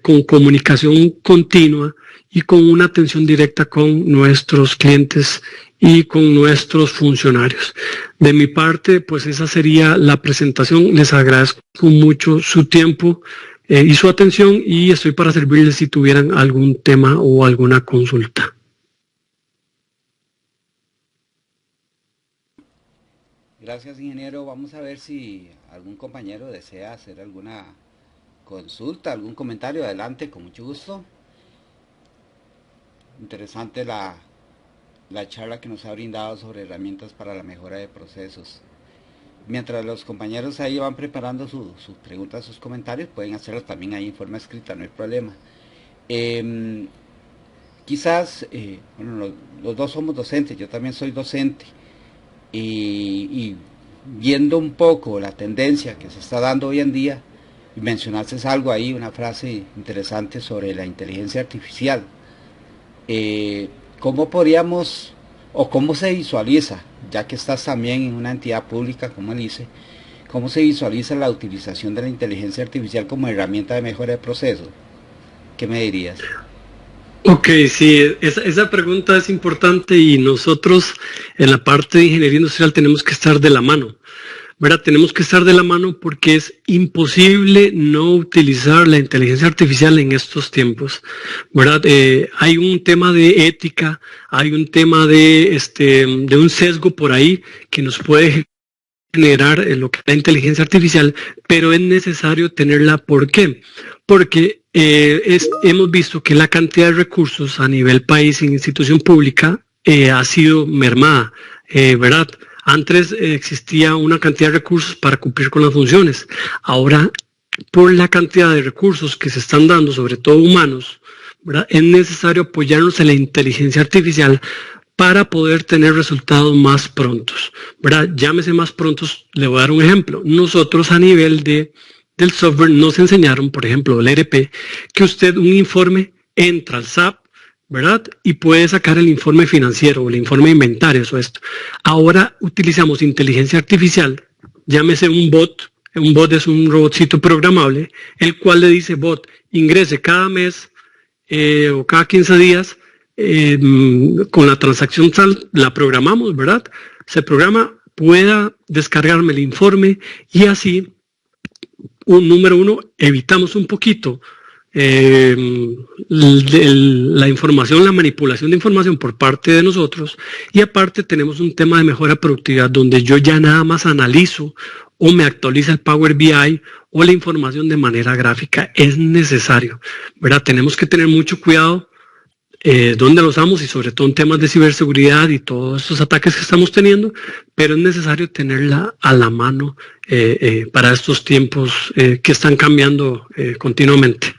con comunicación continua y con una atención directa con nuestros clientes y con nuestros funcionarios. De mi parte, pues esa sería la presentación. Les agradezco mucho su tiempo y su atención, y estoy para servirles si tuvieran algún tema o alguna consulta. Gracias, ingeniero. Vamos a ver si algún compañero desea hacer alguna consulta, algún comentario. Adelante, con mucho gusto. Interesante la charla que nos ha brindado sobre herramientas para la mejora de procesos. Mientras los compañeros ahí van preparando sus preguntas, sus comentarios, pueden hacerlos también ahí en forma escrita, no hay problema. Quizás, bueno, los dos somos docentes, yo también soy docente, y viendo un poco la tendencia que se está dando hoy en día, mencionaste algo ahí, una frase interesante sobre la inteligencia artificial. ¿Cómo podríamos, o cómo se visualiza, ya que estás también en una entidad pública como el ICE, cómo se visualiza la utilización de la inteligencia artificial como herramienta de mejora de procesos? ¿Qué me dirías? Ok, sí, esa pregunta es importante, y nosotros en la parte de ingeniería industrial tenemos que estar de la mano, ¿verdad? Tenemos que estar de la mano porque es imposible no utilizar la inteligencia artificial en estos tiempos, ¿verdad? Hay un tema de ética, hay un tema de un sesgo por ahí que nos puede generar lo que es la inteligencia artificial, pero es necesario tenerla. ¿Por qué? Porque hemos visto que la cantidad de recursos a nivel país en institución pública ha sido mermada, ¿verdad? Antes existía una cantidad de recursos para cumplir con las funciones. Ahora, por la cantidad de recursos que se están dando, sobre todo humanos, ¿verdad?, es necesario apoyarnos en la inteligencia artificial para poder tener resultados más prontos, ¿verdad? Llámese más prontos, le voy a dar un ejemplo. Nosotros a nivel del software nos enseñaron, por ejemplo, el ERP, que usted un informe entra al SAP, ¿verdad?, y puede sacar el informe financiero o el informe de inventarios o esto. Ahora utilizamos inteligencia artificial, llámese un bot. Un bot es un robotcito programable, el cual le dice: bot, ingrese cada mes o cada 15 días con la transacción tal, la programamos, ¿verdad? Se programa, pueda descargarme el informe, y así, número uno, evitamos un poquito la información, la manipulación de información por parte de nosotros, y aparte tenemos un tema de mejora de productividad donde yo ya nada más analizo o me actualiza el Power BI o la información de manera gráfica. Es necesario, ¿verdad? Tenemos que tener mucho cuidado dónde lo usamos, y sobre todo en temas de ciberseguridad y todos estos ataques que estamos teniendo, pero es necesario tenerla a la mano para estos tiempos que están cambiando continuamente.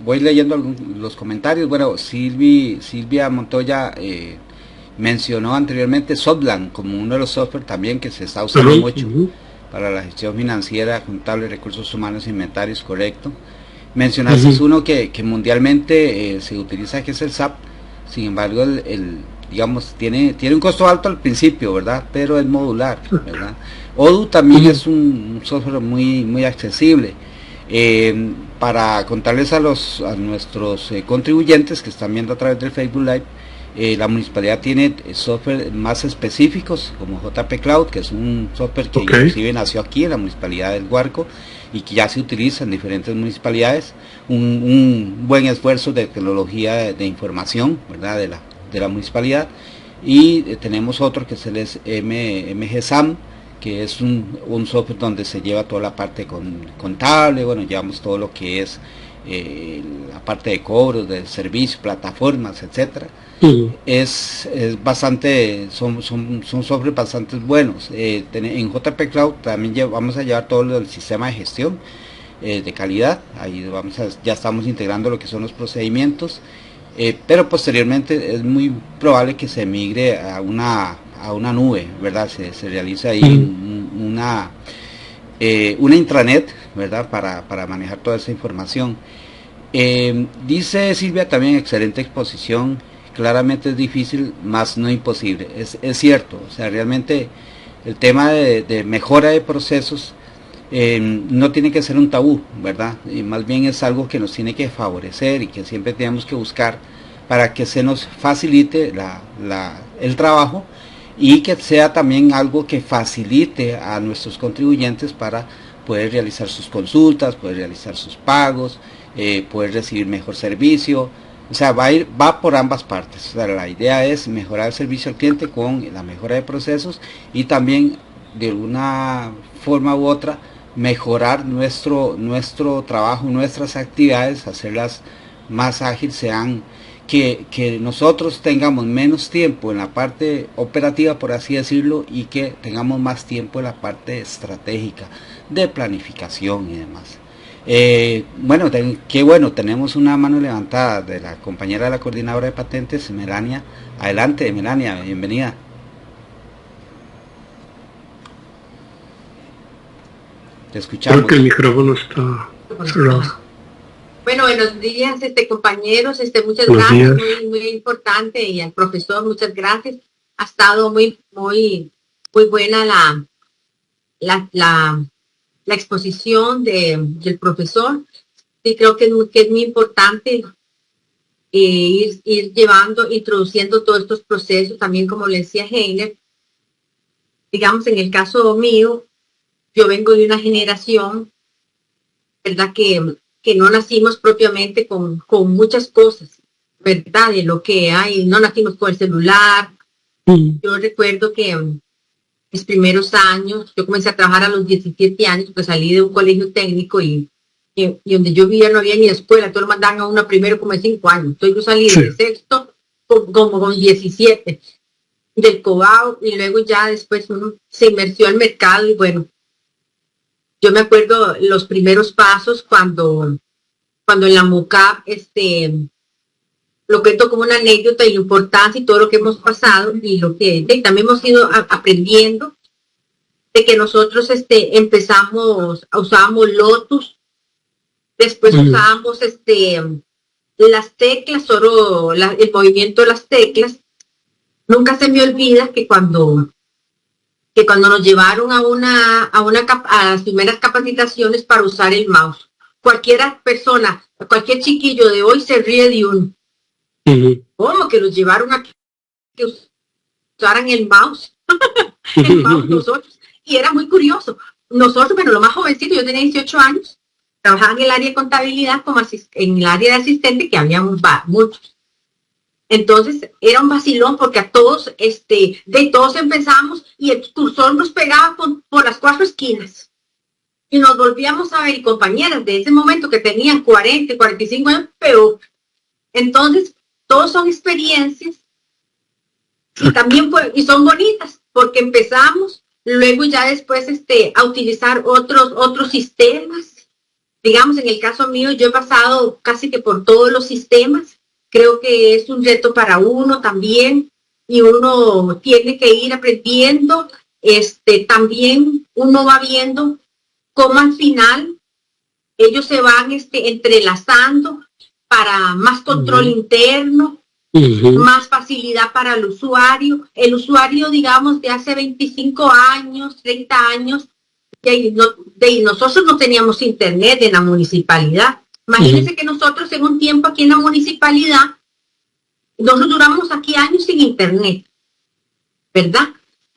Voy leyendo los comentarios. Bueno, Silvia Montoya mencionó anteriormente Softland como uno de los software también que se está usando mucho para la gestión financiera, contable, recursos humanos, inventarios, correcto. Mencionaste uno que mundialmente se utiliza, que es el SAP. Sin embargo, digamos, tiene un costo alto al principio, ¿verdad? Pero es modular, ¿verdad? Odoo también es un software muy accesible. Para contarles a nuestros contribuyentes que están viendo a través del Facebook Live, la municipalidad tiene software más específicos como JP Cloud, que es un software que inclusive nació aquí en la municipalidad del Guarco y que ya se utiliza en diferentes municipalidades. Un buen esfuerzo de tecnología de información, ¿verdad?, de la municipalidad. Y tenemos otro que es el MGSAM, que es un software donde se lleva toda la parte contable. Bueno, llevamos todo lo que es la parte de cobros, de servicios, plataformas, etcétera. Es bastante, son software bastante buenos. En JP Cloud también vamos a llevar todo el sistema de gestión de calidad. Ahí ya estamos integrando lo que son los procedimientos, pero posteriormente es muy probable que se migre a una nube, ¿verdad? Se realiza ahí una intranet, ¿verdad?, para manejar toda esa información. Dice Silvia también: excelente exposición, claramente es difícil, más no imposible. Es cierto, o sea, realmente el tema de mejora de procesos no tiene que ser un tabú, ¿verdad? Y más bien es algo que nos tiene que favorecer y que siempre tenemos que buscar para que se nos facilite el trabajo y que sea también algo que facilite a nuestros contribuyentes para poder realizar sus consultas, poder realizar sus pagos, poder recibir mejor servicio. O sea, va por ambas partes. O sea, la idea es mejorar el servicio al cliente con la mejora de procesos y también de alguna forma u otra mejorar nuestro trabajo, nuestras actividades, hacerlas más ágiles, que nosotros tengamos menos tiempo en la parte operativa, por así decirlo, y que tengamos más tiempo en la parte estratégica de planificación y demás. Bueno, qué bueno, tenemos una mano levantada de la compañera de la coordinadora de patentes, Melania. Adelante, Melania, bienvenida. Te escuchamos. Creo que el micrófono está cerrado. Bueno, buenos días, compañeros, muchas gracias, muy importante, y al profesor, muchas gracias. Ha estado muy buena la exposición del profesor. Sí, creo que es muy importante ir introduciendo todos estos procesos, también como le decía Heiner. Digamos, en el caso mío, yo vengo de una generación, ¿verdad?, que no nacimos propiamente con muchas cosas, ¿verdad? De lo que hay, no nacimos con el celular. Yo recuerdo que mis primeros años, yo comencé a trabajar a los 17 años, porque salí de un colegio técnico y donde yo vivía no había ni escuela, todos mandaban a uno primero como de 5 años. Entonces yo salí de sexto como con 17 del Cobao, y luego ya después uno se inmersió al mercado. Y bueno, yo me acuerdo los primeros pasos cuando en la MUCAP, lo cuento como una anécdota y la importancia y todo lo que hemos pasado y lo que también hemos ido aprendiendo, de que nosotros usábamos Lotus, después usábamos las teclas, el movimiento de las teclas. Nunca se me olvida que cuando nos llevaron a las primeras capacitaciones para usar el mouse, cualquier chiquillo de hoy se ríe de uno. ¿Cómo que los llevaron a que usaran el mouse? El mouse nosotros. Y era muy curioso. Nosotros, bueno, lo más jovencito, yo tenía 18 años, trabajaba en el área de contabilidad en el área de asistente, que había muchos. Entonces era un vacilón porque a todos, todos empezamos y el cursor nos pegaba por las 4 esquinas. Y nos volvíamos a ver, y compañeras de ese momento que tenían 40, 45 años, peor. Entonces, todos son experiencias y también y son bonitas, porque empezamos, luego ya después a utilizar otros sistemas. Digamos, en el caso mío, yo he pasado casi que por todos los sistemas. Creo que es un reto para uno también, y uno tiene que ir aprendiendo. También uno va viendo cómo al final ellos se van entrelazando para más control interno, más facilidad para el usuario. El usuario, digamos, de hace 25 años, 30 años, nosotros no teníamos internet en la municipalidad. Imagínense que nosotros en un tiempo aquí en la municipalidad, nosotros duramos aquí años sin internet, ¿verdad?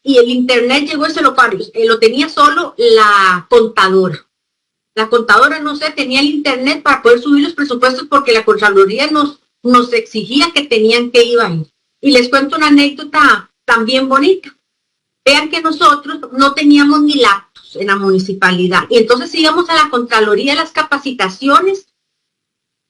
Y el internet llegó, lo tenía solo la contadora. La contadora, no sé, tenía el internet para poder subir los presupuestos, porque la Contraloría nos exigía que tenían que ir ahí. Y les cuento una anécdota también bonita. Vean que nosotros no teníamos ni laptops en la municipalidad. Y entonces íbamos a la Contraloría de las capacitaciones,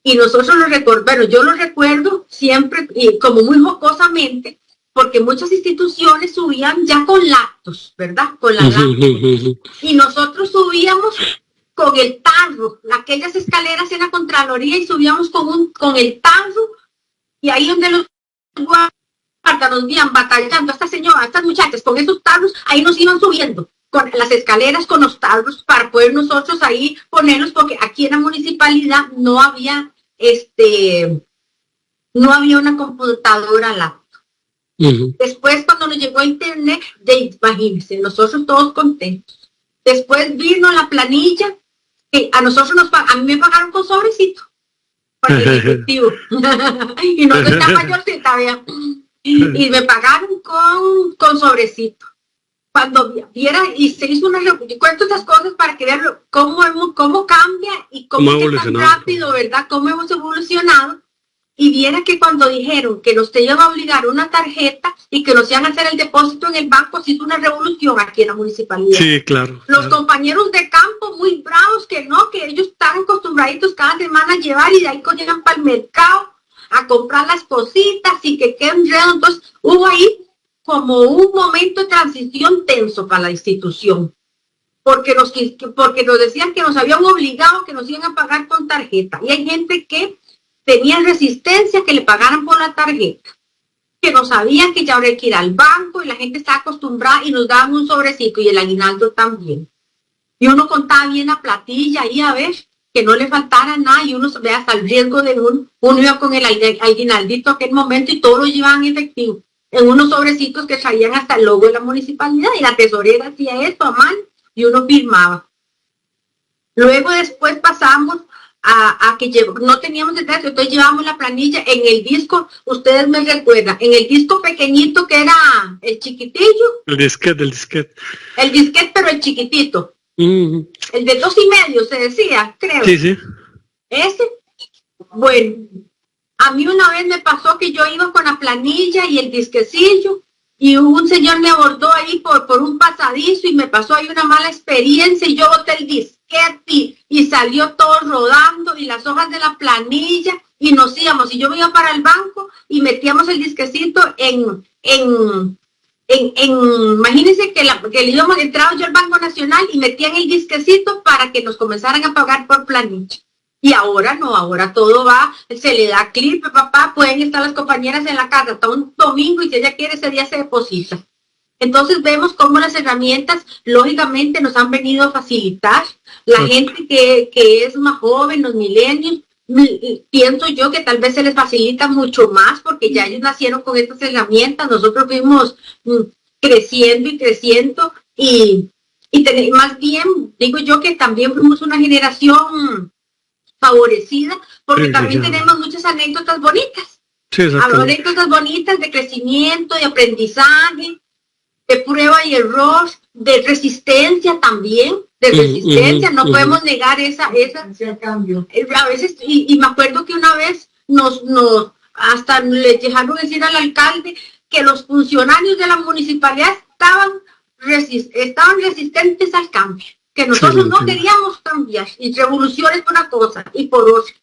y nosotros yo lo recuerdo siempre, y como muy jocosamente, porque muchas instituciones subían ya con laptops, ¿verdad? Con la laptop. Y nosotros subíamos con el tarro, aquellas escaleras en la Contraloría, y subíamos con el tarro, y ahí donde los guardas nos veían batallando, estas muchachas con esos tarros, ahí nos iban subiendo con las escaleras, con los tarros, para poder nosotros ahí ponerlos, porque aquí en la municipalidad no había una computadora laptop. Después, cuando nos llegó a internet, imagínense, nosotros todos contentos. Después vino la planilla, que a mí me pagaron con sobrecito, para el ejecutivo. Y no soy tan mayorcita, ¿vea? Y me pagaron con sobrecito. Cuando viera, y se hizo yo cuento estas cosas para que vean cómo cambia y cómo es tan rápido, ¿verdad? Cómo hemos evolucionado. Y viera que cuando dijeron que nos iban a obligar una tarjeta y que nos iban a hacer el depósito en el banco, se hizo una revolución aquí en la municipalidad. Sí, claro. Los compañeros de campo muy bravos que ellos están acostumbraditos cada semana a llevar y de ahí llegan para el mercado a comprar las cositas y que queden enredo. Entonces hubo ahí como un momento de transición tenso para la institución, porque nos decían que nos habían obligado, que nos iban a pagar con tarjeta, y hay gente que tenía resistencia que le pagaran por la tarjeta, que no sabían que ya habría que ir al banco, y la gente está acostumbrada y nos daban un sobrecito, y el aguinaldo también. Y uno contaba bien la platilla ahí a ver, que no le faltara nada, y uno se ve hasta el riesgo de uno iba con el aguinaldito en aquel momento y todo lo llevaban en efectivo, en unos sobrecitos que traían hasta el logo de la municipalidad, y la tesorera hacía eso a mano, y uno firmaba. Luego después pasamos a que no teníamos el texto, entonces llevábamos la planilla en el disco, ustedes me recuerdan, en el disco pequeñito que era el chiquitillo. El disquete. El disquete, pero el chiquitito. Uh-huh. El de 2.5 se decía, creo. Sí. Ese. Bueno, a mí una vez me pasó que yo iba con la planilla y el disquecillo, y un señor me abordó ahí por un pasadizo y me pasó ahí una mala experiencia, y yo boté el disquete y salió todo rodando, y las hojas de la planilla, y nos íbamos, y yo me iba para el banco y metíamos el disquecito imagínense que le íbamos entrado yo al Banco Nacional y metían el disquecito para que nos comenzaran a pagar por planilla. Y ahora no, ahora todo va, se le da clip, papá, pueden estar las compañeras en la casa hasta un domingo, y si ella quiere ese día se deposita. Entonces vemos cómo las herramientas lógicamente nos han venido a facilitar. La gente que es más joven, los millennials, pienso yo que tal vez se les facilita mucho más porque ya ellos nacieron con estas herramientas. Nosotros fuimos creciendo y más bien digo yo que también fuimos una generación favorecida porque también tenemos muchas anécdotas bonitas. Sí, anécdotas bonitas de crecimiento, de aprendizaje, de prueba y error, de resistencia también, no podemos negar esa cambio. A veces, y me acuerdo que una vez nos hasta le dejaron decir al alcalde que los funcionarios de la municipalidad estaban resistentes al cambio, que nosotros no queríamos cambiar, y revoluciones por una cosa y por otra.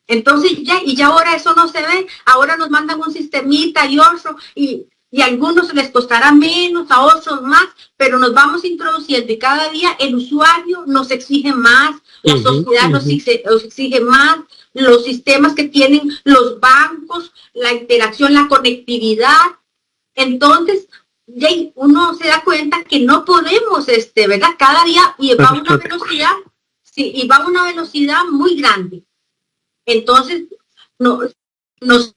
Entonces ya ahora eso no se ve, ahora nos mandan un sistemita y otro, y a algunos les costará menos, a otros más, pero nos vamos introduciendo, y cada día el usuario nos exige más, la sociedad nos exige más, los sistemas que tienen los bancos, la interacción, la conectividad. Entonces ya uno se da cuenta que no podemos, ¿verdad? Cada día y va a una velocidad muy grande. Entonces nos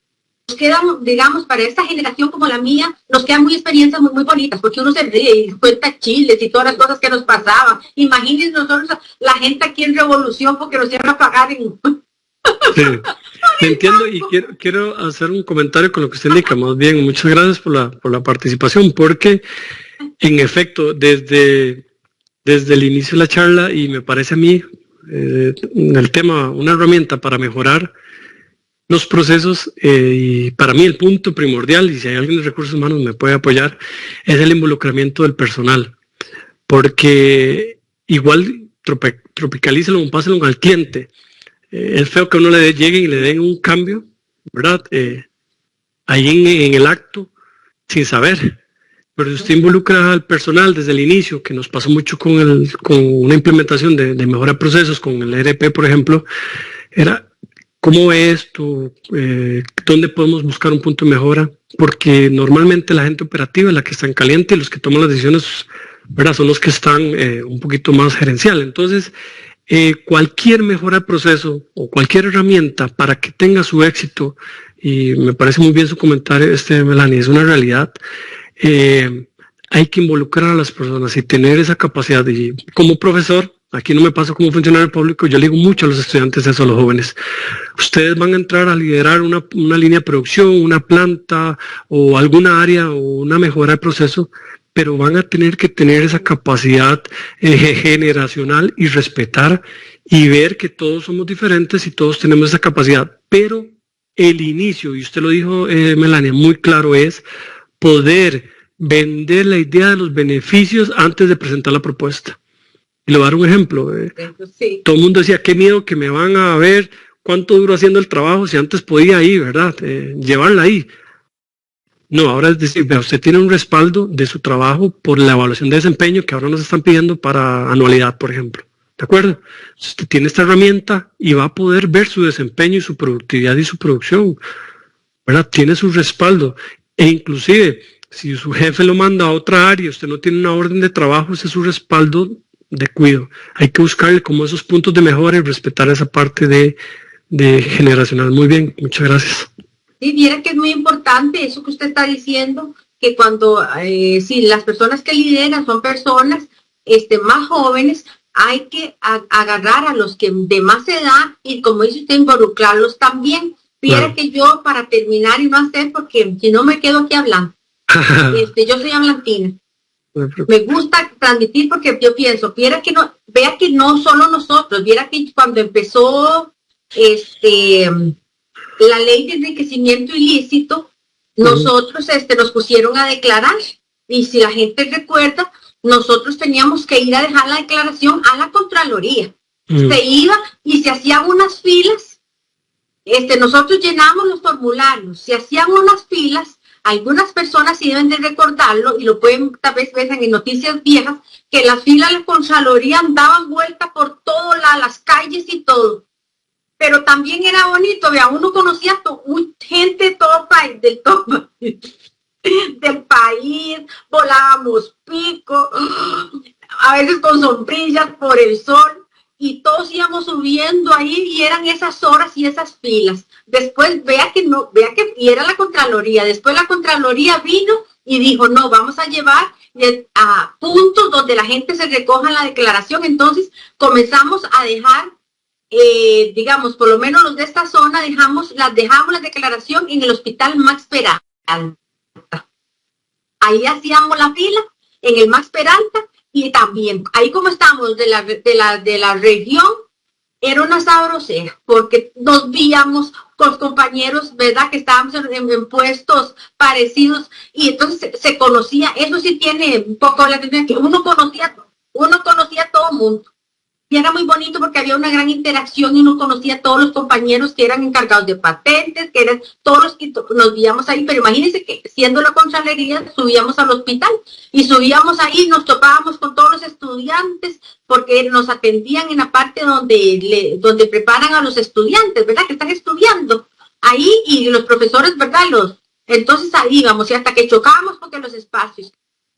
quedan, digamos, para esta generación como la mía, nos quedan muy experiencias muy bonitas, porque uno se ríe y cuenta chiles y todas las cosas que nos pasaban. Imagínense nosotros, la gente aquí en Revolución, porque nos iban a pagar en... Sí, entiendo, y quiero hacer un comentario con lo que usted indica. Más bien, muchas gracias por la participación, porque en efecto, desde el inicio de la charla, y me parece a mí, el tema, una herramienta para mejorar los procesos, y para mí el punto primordial, y si hay alguien de recursos humanos me puede apoyar, es el involucramiento del personal, porque igual tropicalícelo, páselo al cliente. Es feo que uno le llegue y le den un cambio, ¿verdad? Ahí en el acto, sin saber. Pero si usted involucra al personal desde el inicio, que nos pasó mucho con una implementación de mejora de procesos, con el ERP, por ejemplo, era ¿cómo es tú? ¿Dónde podemos buscar un punto de mejora? Porque normalmente la gente operativa es la que está en caliente, y los que toman las decisiones, ¿verdad?, son los que están un poquito más gerencial. Entonces, cualquier mejora de proceso o cualquier herramienta para que tenga su éxito, y me parece muy bien su comentario, Melanie, es una realidad, hay que involucrar a las personas y tener esa capacidad de, como profesor, aquí no me pasa como funcionario público, yo le digo mucho a los estudiantes eso, a los jóvenes. Ustedes van a entrar a liderar una línea de producción, una planta o alguna área o una mejora de proceso, pero van a tener que tener esa capacidad generacional y respetar y ver que todos somos diferentes y todos tenemos esa capacidad. Pero el inicio, y usted lo dijo, Melania, muy claro, es poder vender la idea de los beneficios antes de presentar la propuesta. Y le voy a dar un ejemplo. Sí. Todo el mundo decía, qué miedo que me van a ver cuánto duro haciendo el trabajo si antes podía ir, ¿verdad? Llevarla ahí. No, ahora es decir, vea, usted tiene un respaldo de su trabajo por la evaluación de desempeño que ahora nos están pidiendo para anualidad, por ejemplo. ¿De acuerdo? Usted tiene esta herramienta y va a poder ver su desempeño y su productividad y su producción, ¿verdad? Tiene su respaldo. E inclusive, si su jefe lo manda a otra área, usted no tiene una orden de trabajo, ese es su respaldo de cuidado. Hay que buscarle como esos puntos de mejora y respetar esa parte de generacional. Muy bien, muchas gracias. Sí, viera que es muy importante eso que usted está diciendo, que cuando si las personas que lideran son personas más jóvenes, hay que agarrar a los que de más edad y, como dice usted, involucrarlos también. Viera que yo, para terminar y no hacer, porque si no me quedo aquí hablando, yo soy hablantina. Me gusta transmitir porque yo pienso, vea que no solo nosotros, viera que cuando empezó la ley de enriquecimiento ilícito, nosotros nos pusieron a declarar, y si la gente recuerda, nosotros teníamos que ir a dejar la declaración a la Contraloría. Se iba y se hacían unas filas, nosotros llenamos los formularios, se hacían unas filas. Algunas personas sí deben de recordarlo, y lo pueden tal vez ver en noticias viejas, que las filas de la Contraloría andaban vuelta por todas las calles y todo. Pero también era bonito, vea, uno conocía gente de todo del país, volábamos pico, a veces con sombrillas por el sol, y todos íbamos subiendo ahí, y eran esas horas y esas filas. Después y era la Contraloría, después la Contraloría vino y dijo, no, vamos a llevar a puntos donde la gente se recoja la declaración. Entonces comenzamos a dejar, digamos, por lo menos los de esta zona, dejamos la declaración en el Hospital Max Peralta. Ahí hacíamos la fila en el Max Peralta, y también ahí, como estamos de la región, era una sabrosera, porque nos víamos con compañeros, ¿verdad?, que estábamos en puestos parecidos, y entonces se conocía. Eso sí tiene un poco la atención, que uno conocía a todo el mundo. Y era muy bonito porque había una gran interacción, y uno conocía a todos los compañeros que eran encargados de patentes, que eran todos los que nos veíamos ahí. Pero imagínense que, siendo la Contraloría, subíamos al hospital y subíamos ahí, nos topábamos con todos los estudiantes, porque nos atendían en la parte donde preparan a los estudiantes, ¿verdad?, que están estudiando ahí, y los profesores, ¿verdad?, entonces ahí íbamos, y hasta que chocábamos porque los espacios,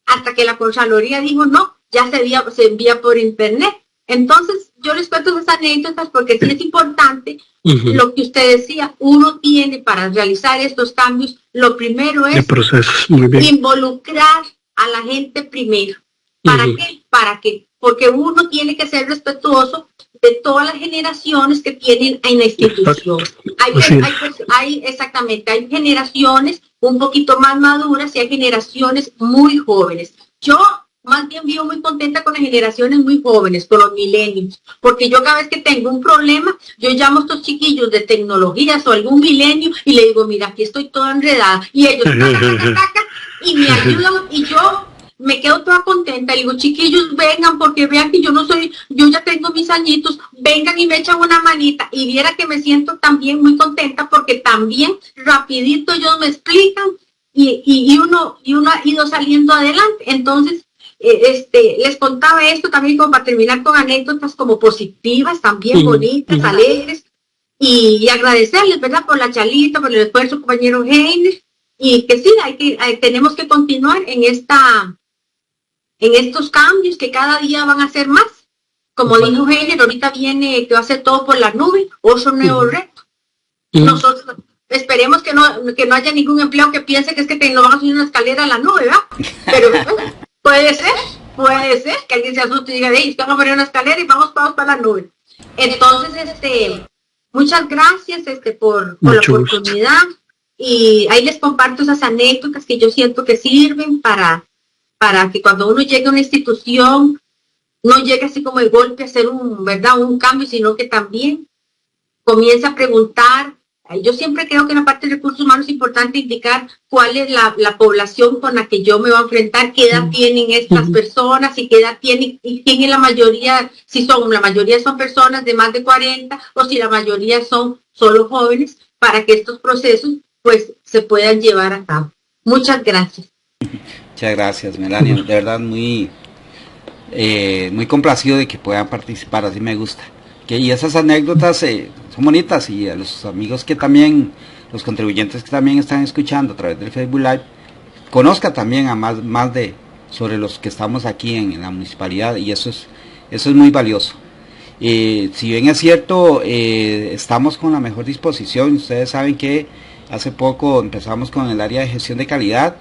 hasta que la Contraloría dijo, no, ya se envía por internet. Entonces, yo les cuento esas anécdotas porque sí es importante lo que usted decía. Uno tiene, para realizar estos cambios, lo primero es involucrar a la gente primero. ¿Para qué? Porque uno tiene que ser respetuoso de todas las generaciones que tienen en la institución. Hay generaciones un poquito más maduras y hay generaciones muy jóvenes. Yo más bien vivo muy contenta con las generaciones muy jóvenes, con los milenios, porque yo cada vez que tengo un problema, yo llamo a estos chiquillos de tecnologías o algún milenio y le digo, mira, aquí estoy toda enredada, y ellos y me ayudan, y yo me quedo toda contenta. Le digo, chiquillos, vengan, porque vean que yo ya tengo mis añitos, vengan y me echan una manita, y viera que me siento también muy contenta, porque también rapidito ellos me explican, y uno ha ido saliendo adelante. Entonces, les contaba esto también como para terminar con anécdotas como positivas, también bonitas, alegres, y agradecerles, ¿verdad?, por la charlita, por el esfuerzo, compañero Heiner, y que sí, tenemos que continuar en estos cambios, que cada día van a ser más. Como dijo Heiner, ahorita viene que va a ser todo por la nube, otro nuevo reto. Nosotros esperemos que no haya ningún empleado que piense que es que nos van a subir una escalera a la nube, ¿verdad? Pero puede ser que alguien se asuste y diga, hey, vamos a poner una escalera y vamos para la nube. Entonces, muchas gracias por la oportunidad, y ahí les comparto esas anécdotas que yo siento que sirven para que cuando uno llegue a una institución no llegue así como de golpe a hacer un cambio, sino que también comience a preguntar. Yo siempre creo que en la parte de recursos humanos es importante indicar cuál es la población con la que yo me voy a enfrentar, qué edad tienen estas personas y qué edad tienen, y quién es la mayoría, si la mayoría son personas de más de 40 o si la mayoría son solo jóvenes, para que estos procesos pues se puedan llevar a cabo. Muchas gracias. Muchas gracias, Melania. De verdad muy complacido de que puedan participar, así me gusta. Y esas anécdotas son bonitas, y a los amigos que también, los contribuyentes que también están escuchando a través del Facebook Live, conozca también a más sobre los que estamos aquí en la municipalidad, y eso es muy valioso. Si bien es cierto, estamos con la mejor disposición. Ustedes saben que hace poco empezamos con el área de gestión de calidad.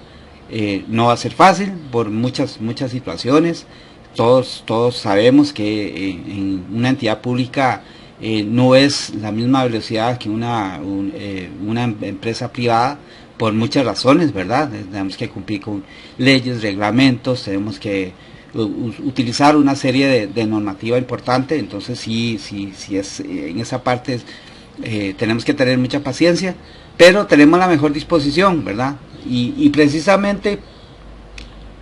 No va a ser fácil por muchas situaciones. Todos sabemos que en una entidad pública no es la misma velocidad que una empresa privada, por muchas razones, ¿verdad? Tenemos que cumplir con leyes, reglamentos, tenemos que utilizar una serie de normativa importante. Entonces sí es en esa parte tenemos que tener mucha paciencia, pero tenemos la mejor disposición, ¿verdad? Y precisamente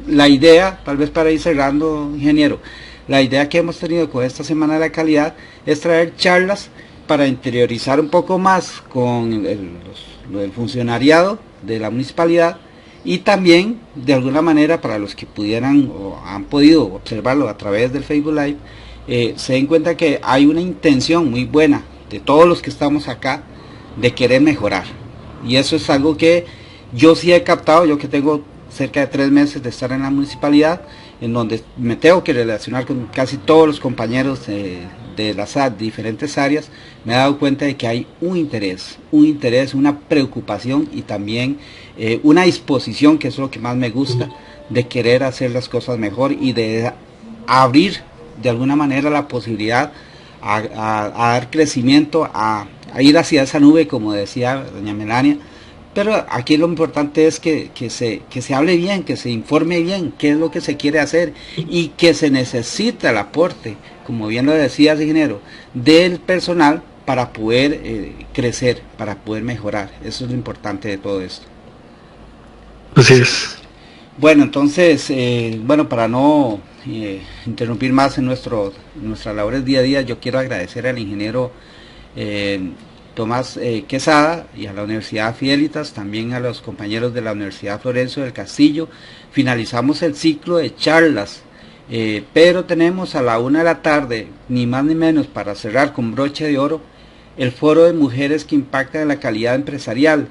la idea, tal vez para ir cerrando, ingeniero, la idea que hemos tenido con esta Semana de la Calidad es traer charlas para interiorizar un poco más con el funcionariado de la municipalidad, y también de alguna manera para los que pudieran o han podido observarlo a través del Facebook Live, se den cuenta que hay una intención muy buena de todos los que estamos acá de querer mejorar, y eso es algo que yo sí he captado, yo que tengo cerca de 3 meses de estar en la municipalidad, en donde me tengo que relacionar con casi todos los compañeros de las diferentes áreas. Me he dado cuenta de que hay un interés, una preocupación, y también una disposición, que es lo que más me gusta, de querer hacer las cosas mejor y de abrir de alguna manera la posibilidad a dar crecimiento, a ir hacia esa nube, como decía doña Melania. Pero aquí lo importante es que se hable bien, que se informe bien qué es lo que se quiere hacer, y que se necesita el aporte, como bien lo decía el ingeniero, del personal para poder crecer, para poder mejorar. Eso es lo importante de todo esto. Así es. Bueno, entonces, para no interrumpir más en nuestras labores día a día, yo quiero agradecer al ingeniero Tomás Quesada y a la Universidad Fidelitas, también a los compañeros de la Universidad Florencio del Castillo. Finalizamos el ciclo de charlas, pero tenemos a la 1 de la tarde, ni más ni menos, para cerrar con broche de oro, el foro de mujeres que impactan en la calidad empresarial.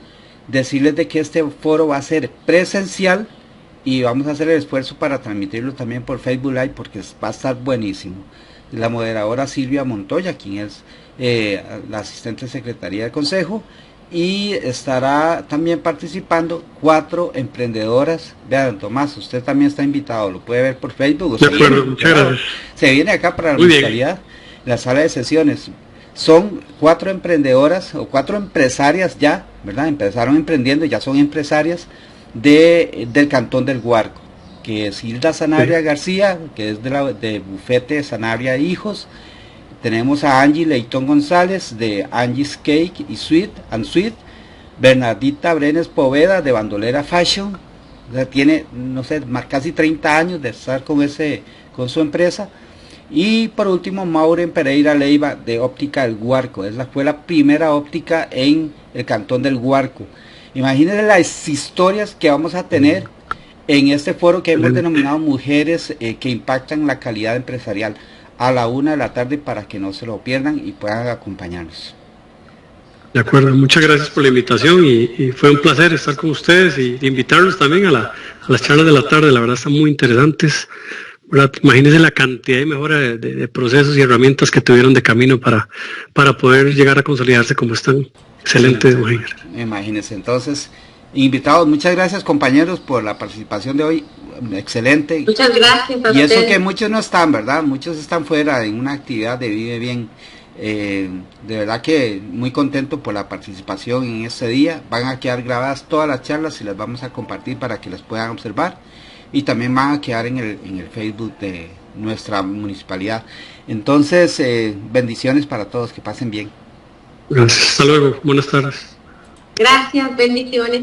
Decirles de que este foro va a ser presencial, y vamos a hacer el esfuerzo para transmitirlo también por Facebook Live, porque va a estar buenísimo. La moderadora Silvia Montoya, quien es la asistente de Secretaría de Consejo, y estará también participando 4 emprendedoras. Vean, Tomás, usted también está invitado, lo puede ver por Facebook. De acuerdo, muchas gracias. Se viene acá para la municipalidad, la sala de sesiones. Son 4 emprendedoras o 4 empresarias ya, ¿verdad? Empezaron emprendiendo, ya son empresarias del Cantón del Guarco, que es Hilda Sanabria García, que es de Bufete Sanabria Hijos. Tenemos a Angie Leitón González de Angie's Cake y Sweet, Bernardita Brenes Poveda de Bandolera Fashion, o sea, tiene, no sé, casi 30 años de estar con su empresa. Y por último, Maureen Pereira Leiva de Óptica del Guarco, fue la primera óptica en el Cantón del Guarco. Imagínense las historias que vamos a tener en este foro que hemos denominado Mujeres que impactan la calidad empresarial, a la 1 de la tarde, para que no se lo pierdan y puedan acompañarnos. De acuerdo, muchas gracias por la invitación, y fue un placer estar con ustedes y invitarlos también a las charlas de la tarde. La verdad están muy interesantes, ¿verdad? Imagínense la cantidad de mejora de procesos y herramientas que tuvieron de camino para poder llegar a consolidarse como están. excelente, mujer. Imagínense, entonces, invitados, muchas gracias compañeros por la participación de hoy, excelente. Muchas gracias a y eso ustedes. que muchos no están, ¿verdad? Muchos están fuera en una actividad de Vive Bien. De verdad que muy contento por la participación en este día. Van a quedar grabadas todas las charlas y las vamos a compartir para que las puedan observar, y también van a quedar en el Facebook de nuestra municipalidad. Entonces, bendiciones para todos, que pasen bien. Gracias, hasta luego, buenas tardes. Gracias, bendiciones.